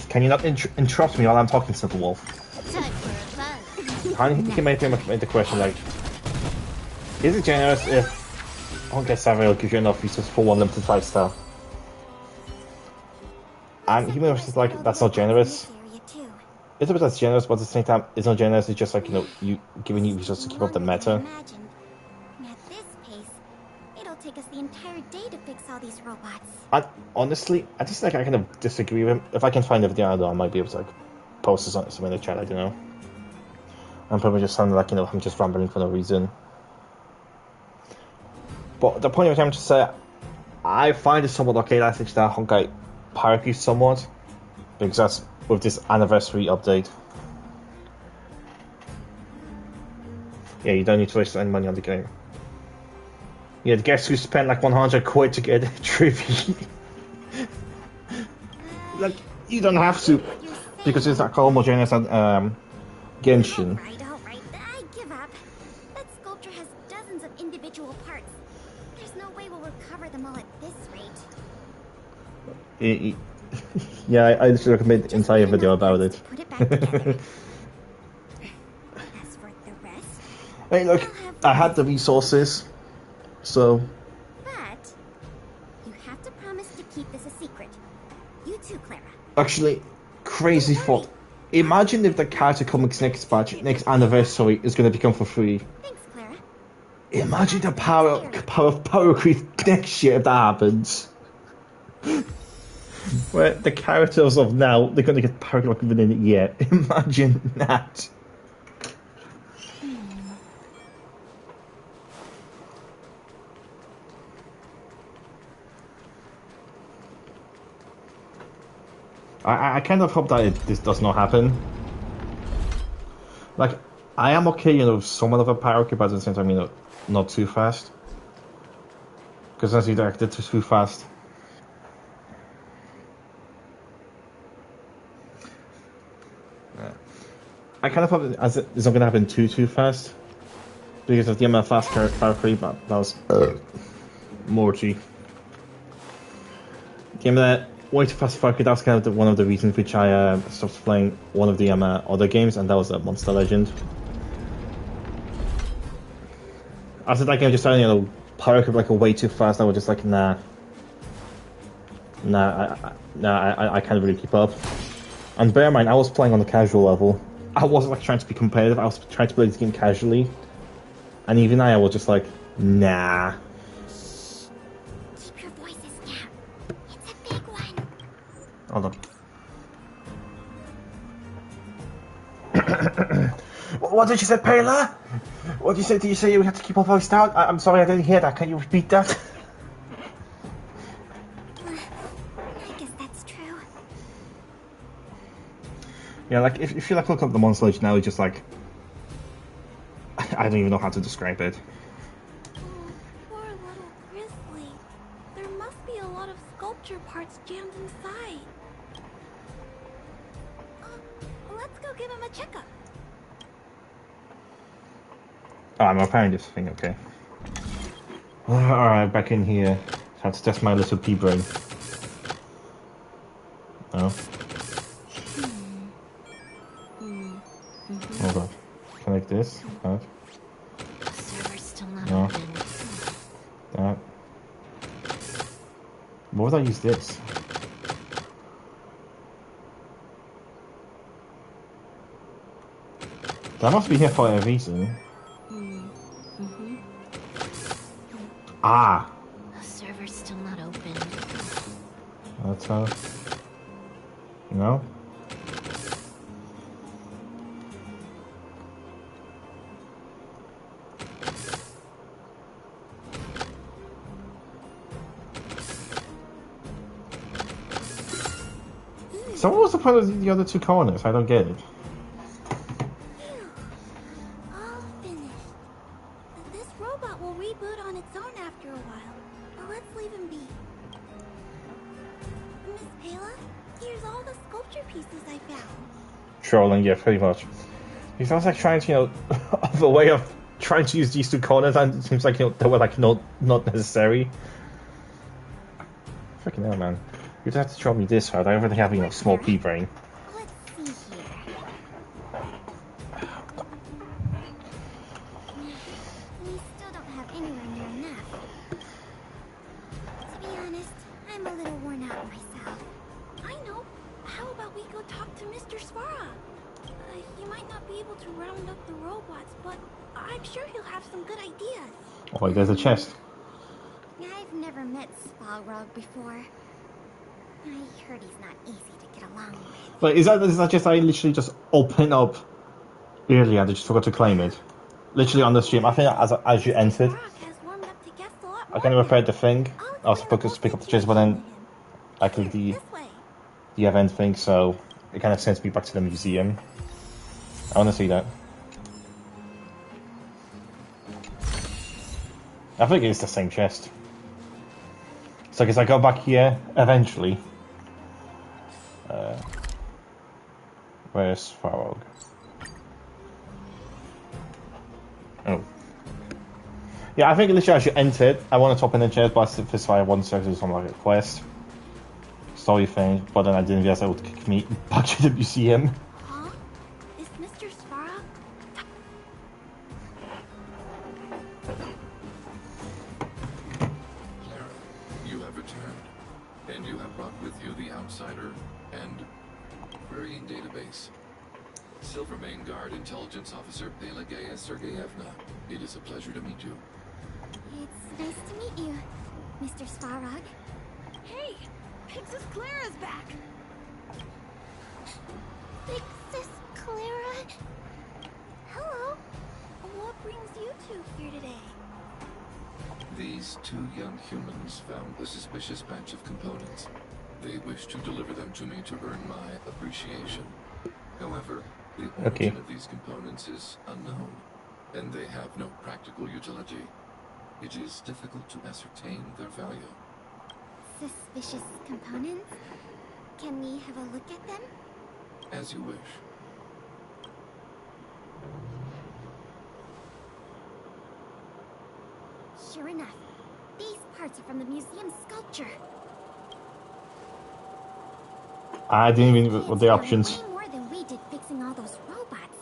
can you not interrupt me while I'm talking, Silver Wolf? Time for a fun. And he can make the question like, is it generous if Honkai Savage will give you enough resources for one limited 5-star? And he was just like, that's not generous. It's a bit that's generous, but at the same time, it's not generous. It's just like you giving you resources to keep up the meta. At this pace, it'll take us the entire day to fix all these robots. And honestly, I just like I kind of disagree with him. If I can find the video, I might be able to like post something in the chat. I don't know. I'm probably just sounding like I'm just rambling for no reason. But the point of I'm to say, I find it somewhat okay that Honkai parodies somewhat, because that's with this anniversary update. Yeah, you don't need to waste any money on the game. Yeah, guess who spent like 100 quid to get a tribute? Like, you don't have to, because it's like homogeneous and Genshin. Alright, I give up. That sculpture has dozens of individual parts. There's no way we'll recover them all at this rate. Yeah, I just recommend an entire video about it. Put it back together. As for the rest, Hey, look, I had the resources, so... but you have to promise to keep this a secret. You too, Clara. Actually, crazy thought. Imagine if the character comics next batch, next anniversary, is going to become for free. Thanks, Clara. Imagine the power creep next year if that happens. Where the characters of now, they're going to get power creep within a year. Imagine that. I kind of hope that this does not happen. Like, I am okay, you know, somewhat of a power creep, but at the same time, you know, not too fast. Because as you directed too fast. I kind of hope it's not going to happen too fast. Because of the amount of fast power creep, that was Morty. Game that way too fast power creep, that was kind of one of the reasons which I stopped playing one of the other games, and that was Monster Legend. After that game just started, you know, power creep like way too fast, I was just like, nah, I can't really keep up. And bear in mind, I was playing on the casual level. I wasn't like trying to be competitive, I was trying to play this game casually. And even I was just like, nah. Keep your voices down. It's a big one. Hold on. What did you say, Payla? What did you say? Did you say you had to keep our voice down? I'm sorry, I didn't hear that. Can you repeat that? I guess that's true. Yeah, like if you like look up the Monster Legend now, it's just like I don't even know how to describe it. Oh, poor little Grizzly. There must be a lot of sculpture parts jammed inside. Let's go give him a checkup. Oh, I'm repairing this thing, okay. Alright, back in here. Have to test my little pea brain. Oh. Hold on. Connect this. That. Server's still not No. open. That. What would I use this? That must be here for a reason. Ah! The server's still not open. That's how. No? So what was the point of the other two corners? I don't get it. All finished. This robot will reboot on its own after a while. But let's leave him be. Miss Payla, here's all the sculpture pieces I found. Trolling, yeah, pretty much. He sounds like trying to, you know, of a way of trying to use these two corners, and it seems like, you know, they were like not necessary. Freaking hell, man. You'd have to show me this hard. I already have, you know, small pea brain. Let's see here. We still don't have anywhere near enough. To be honest, I'm a little worn out myself. I know. How about we go talk to Mr. Svara? He might not be able to round up the robots, but I'm sure he'll have some good ideas. Oh, wait, there's a chest. I've never met Spalrog before. I heard he's not easy to get along with. Wait, is that just I literally just open up earlier and I just forgot to claim it? Literally on the stream. I think as you entered, Spalrog has warmed up to guests a lot I kind of repaired the thing. I was supposed to pick up the chest, but then I clicked the This way. event thing, so it kind of sends me back to the museum. I want to see that. I think it's the same chest. So I guess I go back here eventually. Where's Farog? Oh. Yeah, I think literally I should enter it. I want to top in the chest, but first I want to do some like a quest. Story thing, but then I didn't realize that would kick me back to the museum. Huh? Is Mr. Svarog? Clara, you have returned, and you have brought with you the outsider and querying database. Silvermane Guard Intelligence Officer Pelageya Sergeyevna. It is a pleasure to meet you. It's nice to meet you, Mr. Svarog. Hey! Princess Clara's back! Big Sis Clara. Hello. What brings you two here today? These two young humans found a suspicious batch of components. They wish to deliver them to me to earn my appreciation. However, the origin of these components is unknown, and they have no practical utility. It is difficult to ascertain their value. Suspicious components? Can we have a look at them? As you wish. Sure enough, these parts are from the museum sculpture. I didn't even what the options. Way more than we did fixing all those robots.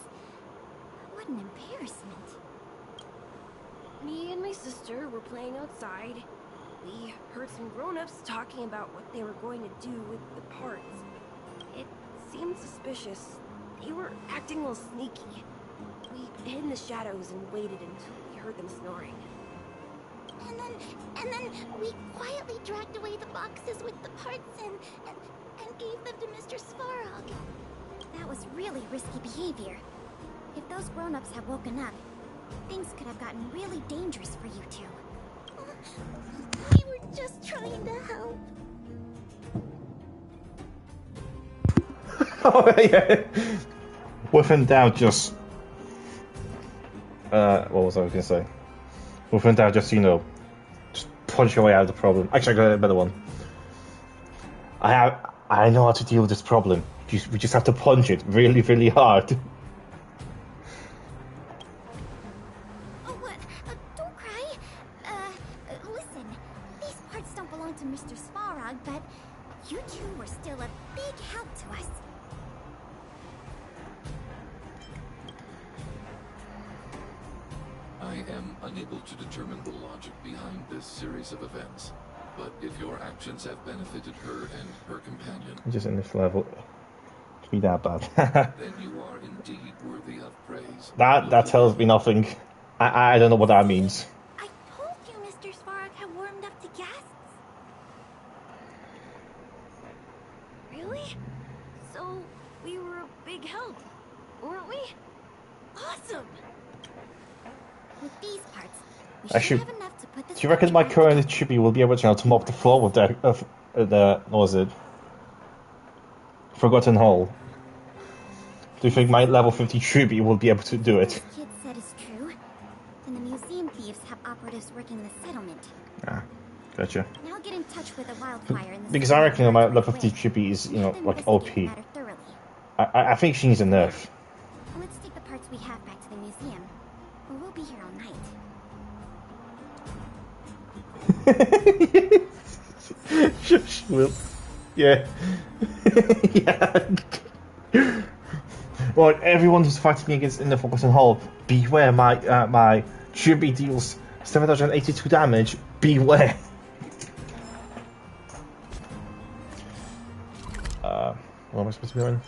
What an embarrassment. Me and my sister were playing outside. We heard some grown-ups talking about what they were going to do with the parts. It seemed suspicious. They were acting a little sneaky. We hid in the shadows and waited until we heard them snoring. And then we quietly dragged away the boxes with the parts and gave them to Mr. Svarog. That was really risky behavior. If those grown-ups had woken up, things could have gotten really dangerous for you two. We were just trying to help. Oh yeah. Within doubt, just what was I gonna say? Within doubt, just just punch your way out of the problem. Actually, I got a better one. I know how to deal with this problem. We just have to punch it really, really hard. Oh, what? Don't cry. Listen. These parts don't belong to Mr. Svarog, but you two were still a big help to us. I am unable to determine the logic behind this series of events, but if your actions have benefited her and her companion, Just in this level, to be that bad. then you are indeed worthy of praise. that tells me nothing. I don't know what that means. I told you Mr. Svarog had warmed up to guests. Really? So, we were a big help, weren't we? Awesome! With these parts, we I should should- have enough to put this. Do you reckon my current chibi will be able to mop the floor with the what was it? Forgotten Hole? Do you think my level 50 chibi will be able to do it? What kid said is true. Then the museum thieves have operatives working the settlement. Ah, gotcha. Now get in touch with a wildfire in the Because I reckon my level 50 away. chibi is, Have them like investigate OP. the matter thoroughly. I think she needs a nerf. Let's take the parts we have back to the museum, or we'll be here all night. Will. Yeah. Yeah. Well, everyone who's fighting me against in the Forgotten Hall, beware, my chibi deals 782 damage. Beware. What am I supposed to be doing?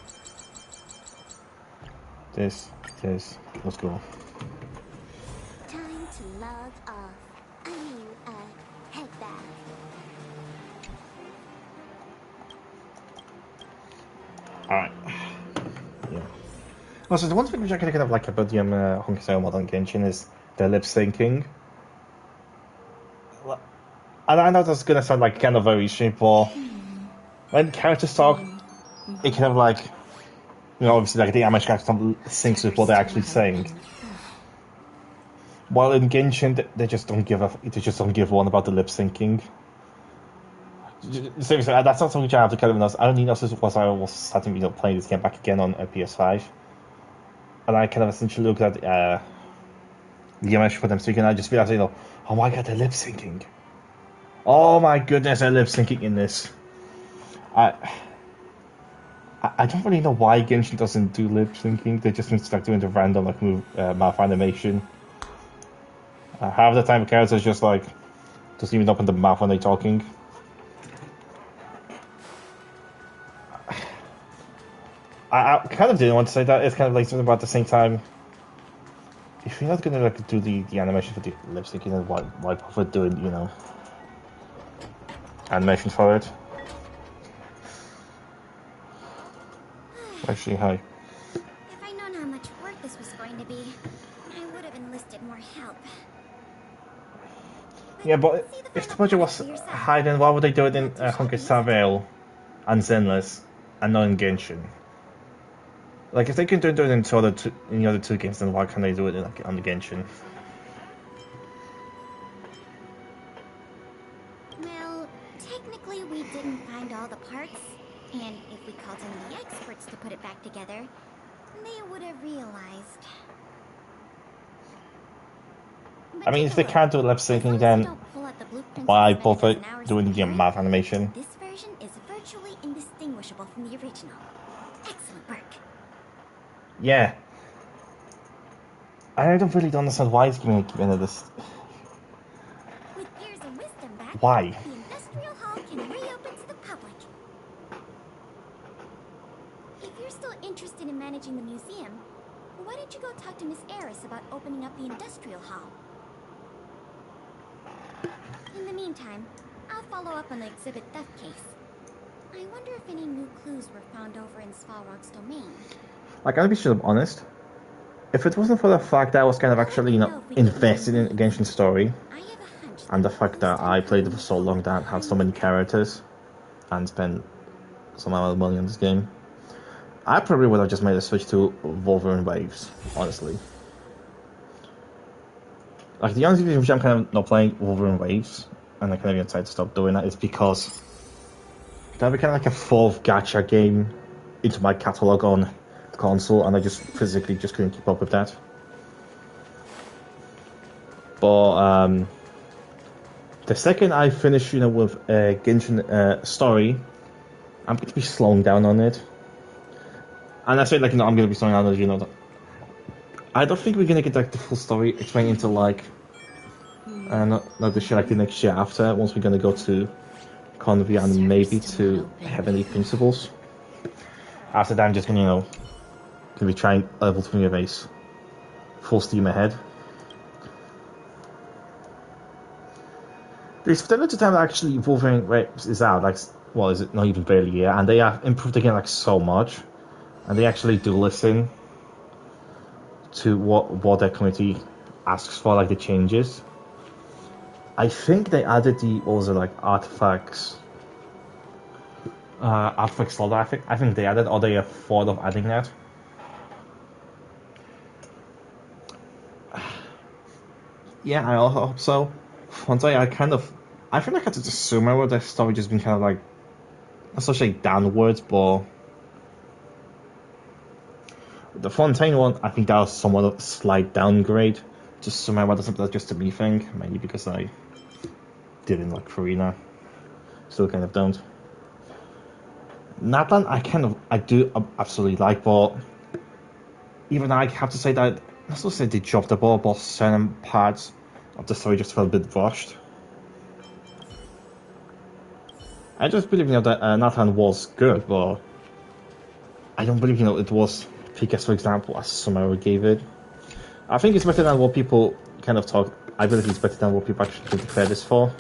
This. Let's go. Time to log off. Head back. Alright. Yeah. Also, the one thing which I kind of like about the Honkai Modern Genshin is the lip syncing. And I know that's gonna sound like kind of very strange, but when characters talk, it kind of like You know, obviously, like the animation actually syncs with what they're actually saying. While in Genshin, they just don't give one about the lip syncing. Seriously, that's not something I have to kind of notice. I only noticed once I was starting, playing this game back again on PS5, and I kind of essentially looked at the animation for them speaking, and I just realized, oh my god, they're lip syncing. Oh my goodness, they're lip syncing in this. I don't really know why Genshin doesn't do lip syncing. They just start doing the random mouth animation. Half the time, the characters just doesn't even open the mouth when they're talking. I kind of didn't want to say that. It's kind of like something about at the same time. If you're not gonna do the animation for the lip syncing, then why bother doing animation for it? Actually, hi. If I'd known how much work this was going to be, I would have enlisted more help. Yeah, but if the budget was high, then why would they do it in Honkai Star Rail and Zenless and not in Genshin? Like, if they can do it in the other two games, then why can't they do it on the Genshin? Well, technically we didn't find all the parts, and if we called in the experts to put it back together, they would have realized. I mean, if they can't do lip syncing, then why bother doing the mouth animation? This version is virtually indistinguishable from the original. Excellent work. Yeah. I really don't understand why it's giving this. With Gears of Wisdom back, Why? the industrial hall can reopen to the public. If you're still interested in managing the museum, why don't you go talk to Miss Eris about opening up the industrial hall? In the meantime, I'll follow up on the exhibit theft case. I wonder if any new clues were found over in Svalrog's domain. I gotta be sure I'm honest. If it wasn't for the fact that I was kind of actually, invested in Genshin's story, and the fact that I played it for so long that I had so many characters, and spent some amount of money on this game, I probably would have just made a switch to Wolverine Waves, honestly. Like, the only reason I'm kind of not playing Wolverine Waves, and I kind of decided to stop doing that, is because that would be kind of like a fourth gacha game into my catalogue on the console, and I just physically just couldn't keep up with that. But the second I finish, with Genshin story, I'm going to be slowing down on it. And I say, I'm going to be slowing down on it, I don't think we're going to get the full story explained into not this year, the next year after, once we're going to go to Convy and maybe to Heavenly Principles. After that, I'm just going to be trying level 3 of Ace full steam ahead. There's still a time that actually Wolverine Waves is out, is it not even barely a year, and they have improved the game so much, and they actually do listen to what their community asks for, the changes. I think they added the artifacts slot. I think they added, or they have thought of adding that. Yeah, I also hope so. Once I feel like I just assume that story just been kind of not so say downwards, but the Fontaine one, I think that was somewhat of a slight downgrade. Just somehow that's just a me thing, maybe because I didn't like Farina. Still kind of don't. Natlan, I do absolutely like, but even I have to say that I still say they dropped the ball, but certain parts of the story just felt a bit rushed. I just believe that Natlan was good, but I don't believe it was peak as, for example, as Sumaru gave it. I think it's better than what people kind of talk. I believe it's better than what people actually give the credits for.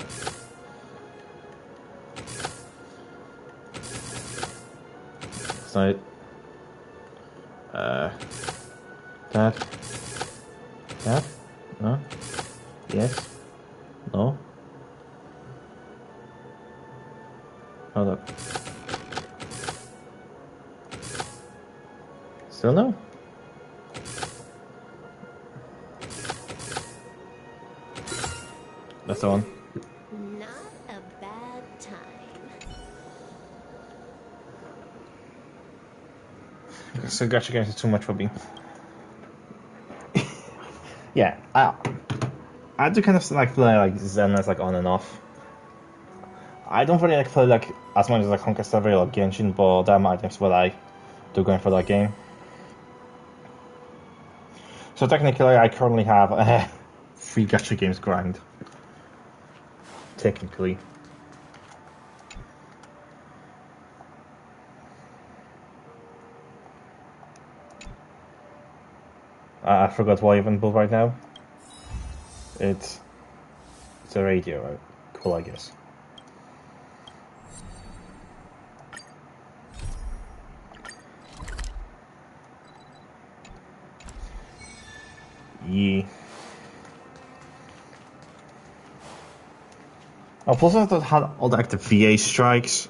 So, Dad? No? Yes? No? Hold up. Still no? That's the one. Not a bad time. So gacha games is too much for me. Yeah, I do kind of like play like Zen as like on and off. I don't really like play like as much as like Honkai Star Rail or Genshin, but there are items what I do going for that game. So technically, I currently have 3 gacha games grind. Technically. I forgot what even built right now. It's a radio. Cool, I guess. Yeah. Oh, plus I had all the active VA strikes.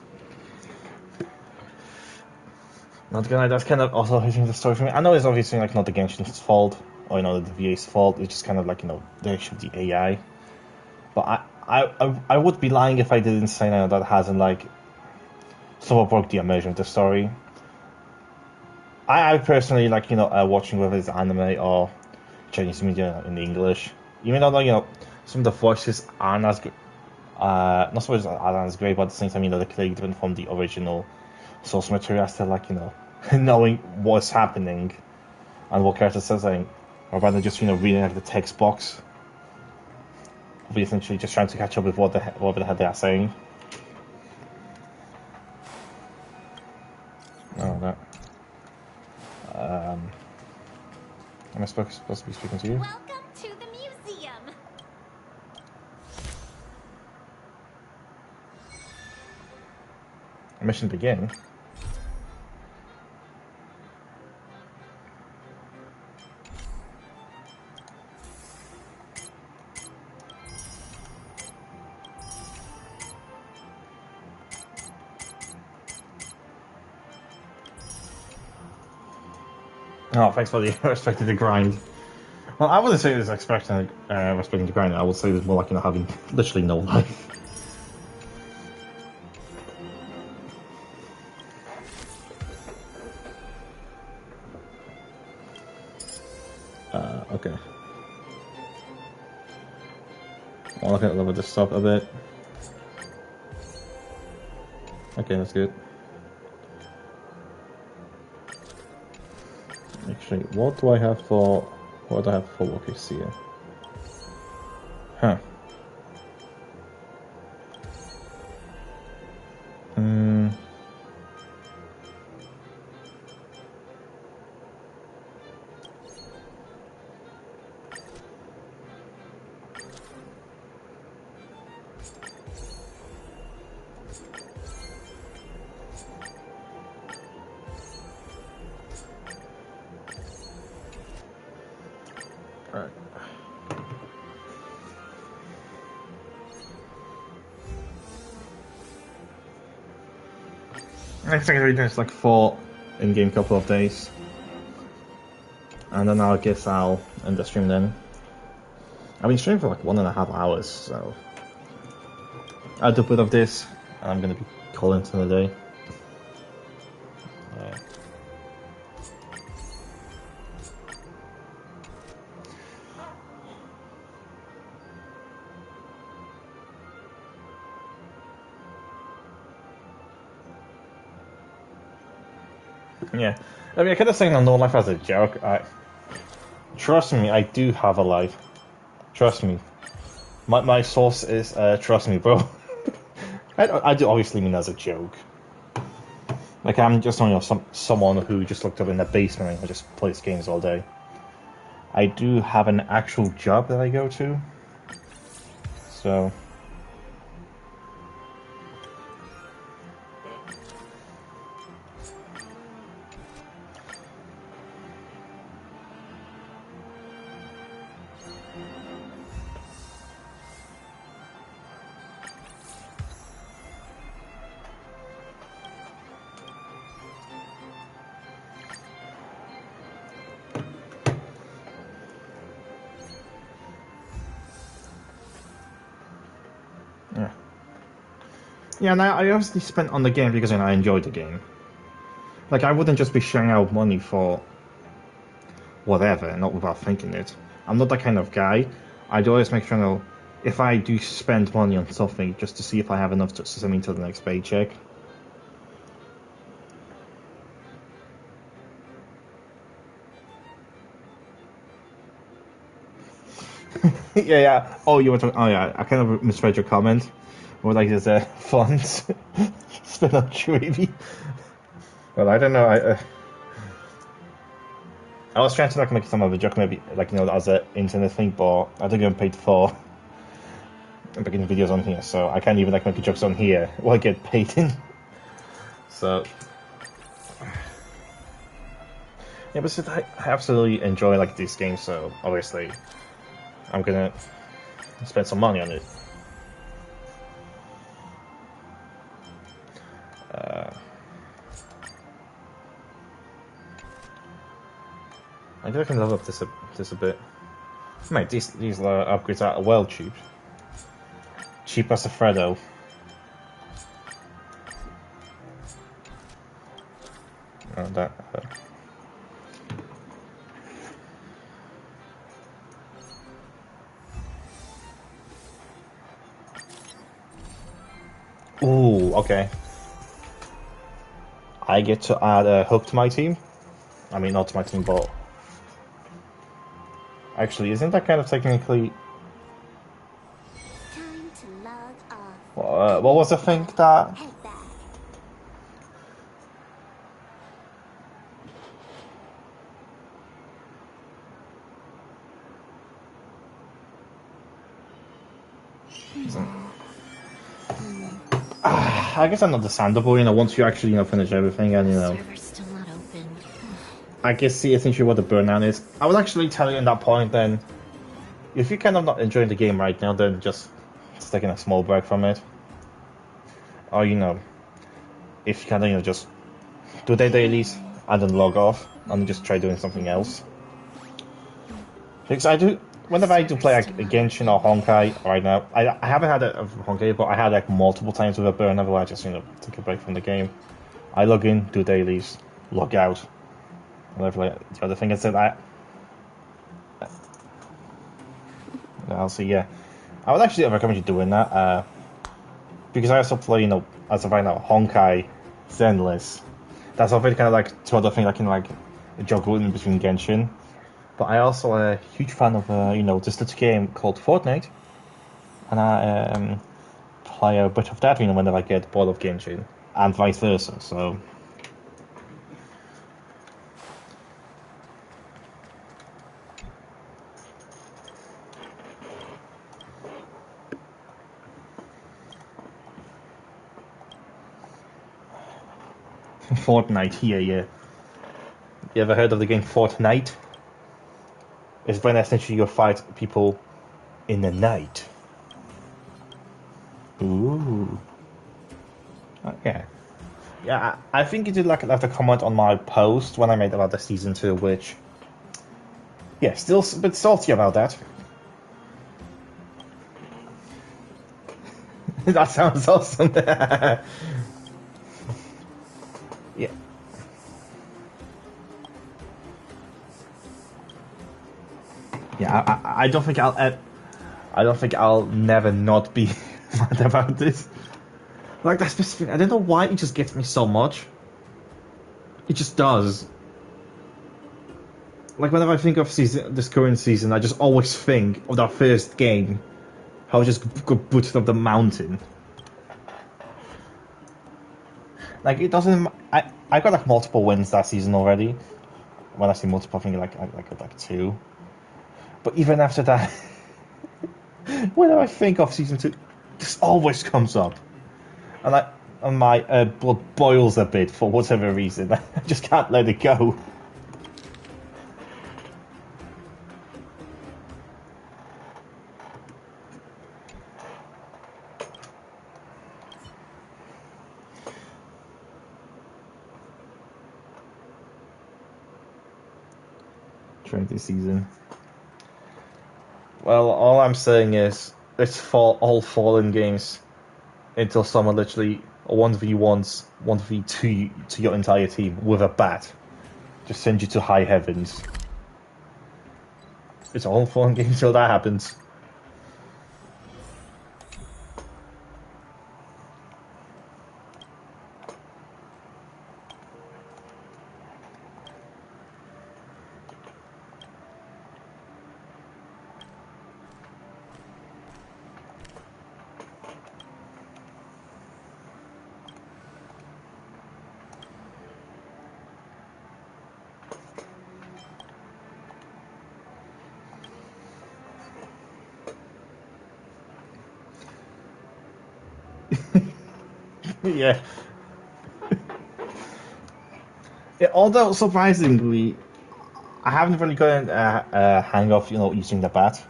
Not gonna. That's kind of also hitting the story for me. I know it's obviously like not the Genshin's fault or the VA's fault. It's just kind of like the issue of the AI. But I would be lying if I didn't say that hasn't like somewhat broke the immersion of the story. I personally like watching whether it's anime or Chinese media in English. Even though some of the voices aren't as good, not so much aren't as great, but at the same time they're clearly different from the original source material. I still like knowing what's happening and what characters are saying, or rather just reading like the text box. Be essentially just trying to catch up with whatever the hell they are saying. Oh, that. Am I supposed to be speaking to you? Welcome to the museum. Mission begin. Oh, thanks for the respecting the grind. Well, I wouldn't say it was respecting the grind. I would say it's more like having literally no life. Okay. I'll look at level this up a bit. Okay, that's good. Actually, what do I have for workers here? Huh. Alright. Next thing I'm doing is like 4 in-game couple of days. And then I guess I'll end the stream then. I've been streaming for like 1.5 hours, so I'll do a bit of this, and I'm gonna be calling it a day. Yeah, I mean, I kind of saying no life as a joke. Trust me, I do have a life. Trust me. My source is trust me, bro. I do obviously mean as a joke. Like I'm just someone who just looked up in the basement and just plays games all day. I do have an actual job that I go to, so. Yeah, and I obviously spent on the game because I enjoyed the game. Like, I wouldn't just be sharing out money for whatever, not without thinking it. I'm not that kind of guy. I'd always make sure, if I do spend money on something, just to see if I have enough to send me to the next paycheck. yeah. Oh, you were talking. Oh, yeah. I kind of misread your comment. Or like, there's funds spent on Shuebi. Well, I don't know. I was trying to like make some of a joke, maybe like as an internet thing, but I don't get paid for making videos on here, so I can't even like make jokes on here. What I get paid in. So yeah, but I absolutely enjoy like this game, so obviously I'm gonna spend some money on it. I think I can level up this a bit. Mate, these upgrades are well cheap. Cheap as a Freddo. Oh, that. Ooh, okay. I get to add a hook to my team. I mean, not to my team, but actually, isn't that kind of technically? Time to log off. What was the thing that? Head back. I guess understandable, once you actually, finish everything and, Server's still not open. I guess see essentially what the burnout is. I would actually tell you in that point then, if you're kind of not enjoying the game right now, then just taking a small break from it. Or, if you kind of, just do their dailies and then log off and then just try doing something else. Because whenever I do play like a Genshin or Honkai right now, I haven't had it of Honkai, but I had like multiple times with a burnout where I just, take a break from the game. I log in, do dailies, log out. Whatever, like, the other thing is that I'll see, yeah. I would actually recommend you doing that, because I also play, as of right now, Honkai, Zenless. That's already kind of like two other things I can like juggle in between Genshin. But I also a huge fan of this little game called Fortnite, and I play a bit of that whenever I get bored of Genshin, and vice versa. So. Fortnite, yeah. You ever heard of the game Fortnite? It's when essentially you fight people in the night. Ooh. Okay. Yeah, I think you did like left a comment on my post when I made about the season 2, which, yeah, still a bit salty about that. That sounds awesome. Yeah. Yeah, I don't think I'll never not be mad about this. Like that specific, I don't know why it just gets me so much. It just does. Like whenever I think of this current season, I just always think of that first game, how I just got booted up the mountain. Like it doesn't. I got like multiple wins that season already. When I say multiple, I think I got like 2. But even after that, whenever I think of season 2, this always comes up, and my blood boils a bit for whatever reason. I just can't let it go. Trying this season. Well, all I'm saying is, all Fallen games until someone literally 1v1s, 1v2 to your entire team with a bat. Just send you to high heavens. It's all fun game until that happens. Yeah. Yeah. Although surprisingly, I haven't really gotten a hang of using the bat.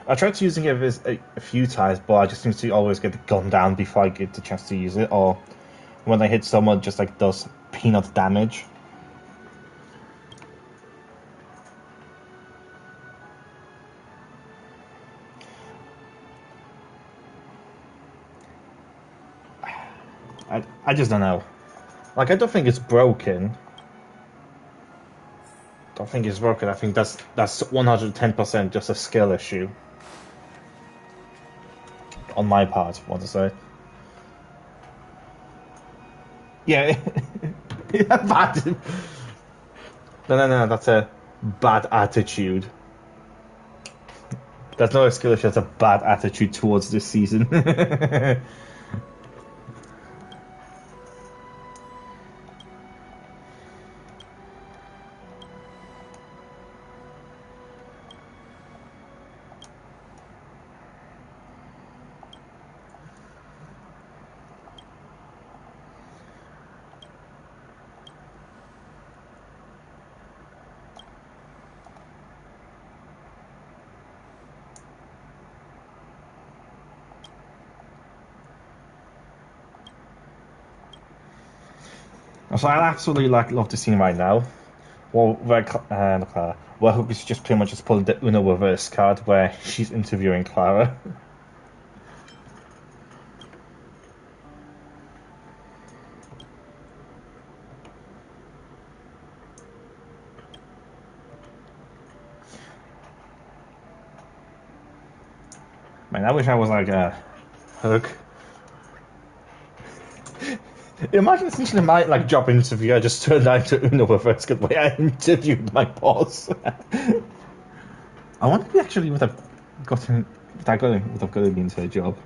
I tried using it a few times, but I just seem to always get gunned down before I get the chance to use it, or when I hit someone, just like does peanut damage. I just don't know. Like, I don't think it's broken. Don't think it's broken. I think that's 110% just a skill issue. On my part, what to say. Yeah. Bad. No, that's a bad attitude. That's not a skill issue, that's a bad attitude towards this season. So I absolutely love the scene right now. Well, where Hook is just pretty much just pulling the Uno reverse card where she's interviewing Clara. Man, I wish I was like Hook. Imagine essentially my job interview. I just turned out to Uno reverse card where I interviewed my boss. I wonder if he actually would have gotten into a job.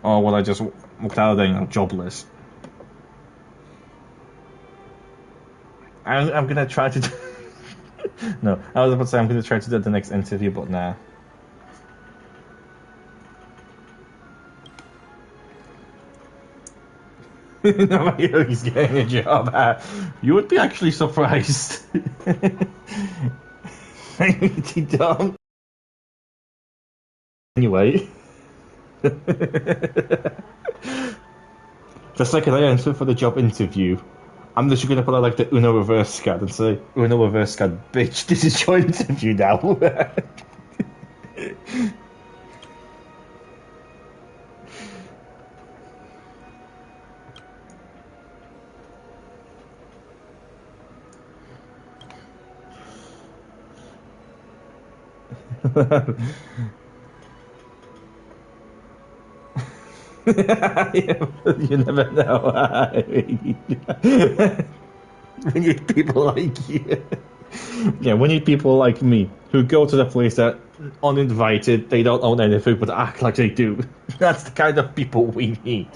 Or would I just walked out there jobless? I'm gonna try to do... No, I was about to say I'm gonna try to do the next interview, but nah. He's getting a job. You would be actually surprised. Pretty dumb. Anyway. The second I enter for the job interview, I'm literally gonna put out the Uno reverse card and say, Uno reverse card, bitch, this is your interview now. You never know. We need people like you. Yeah, we need people like me who go to the place that uninvited, they don't own anything but act like they do. That's the kind of people we need.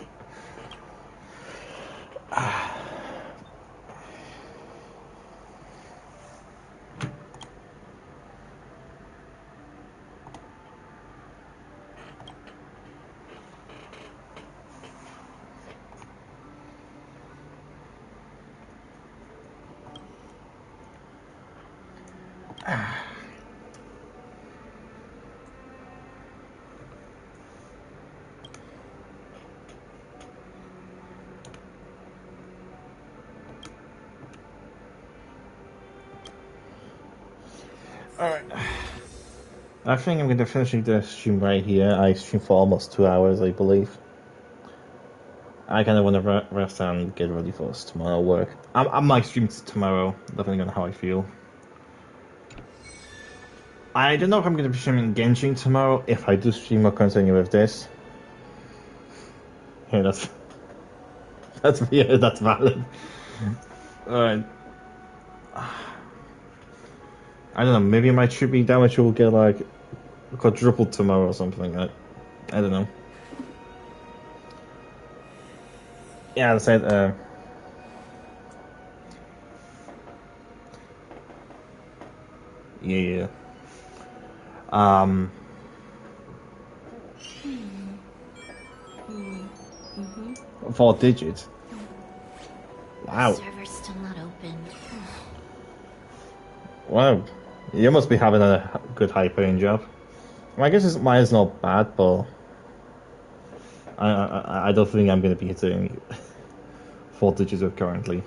Alright. I think I'm going to finish the stream right here. I streamed for almost 2 hours, I believe. I kind of want to rest and get ready for tomorrow work. I might stream tomorrow, depending on how I feel. I don't know if I'm going to be streaming Genshin tomorrow. If I do stream, I'll continue with this. Yeah, that's valid. Alright. I don't know, maybe my shipping damage will get like quadrupled tomorrow or something. I don't know. Yeah, I said, yeah. 4 digits. Wow. Server's still not open. Wow. You must be having a good high-paying job. Well, I guess mine is not bad, but I don't think I'm going to be hitting 4 digits currently.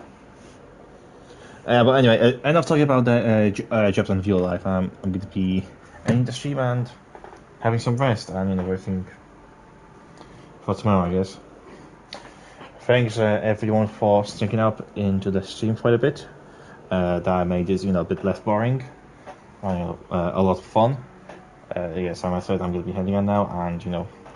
But anyway, enough talking about the jobs and real life. I'm going to be ending the stream and having some rest and everything for tomorrow, I guess. Thanks everyone for sticking up into the stream quite a bit. That made this a bit less boring. A lot of fun. Yes, I'm afraid I'm going to be heading on now, and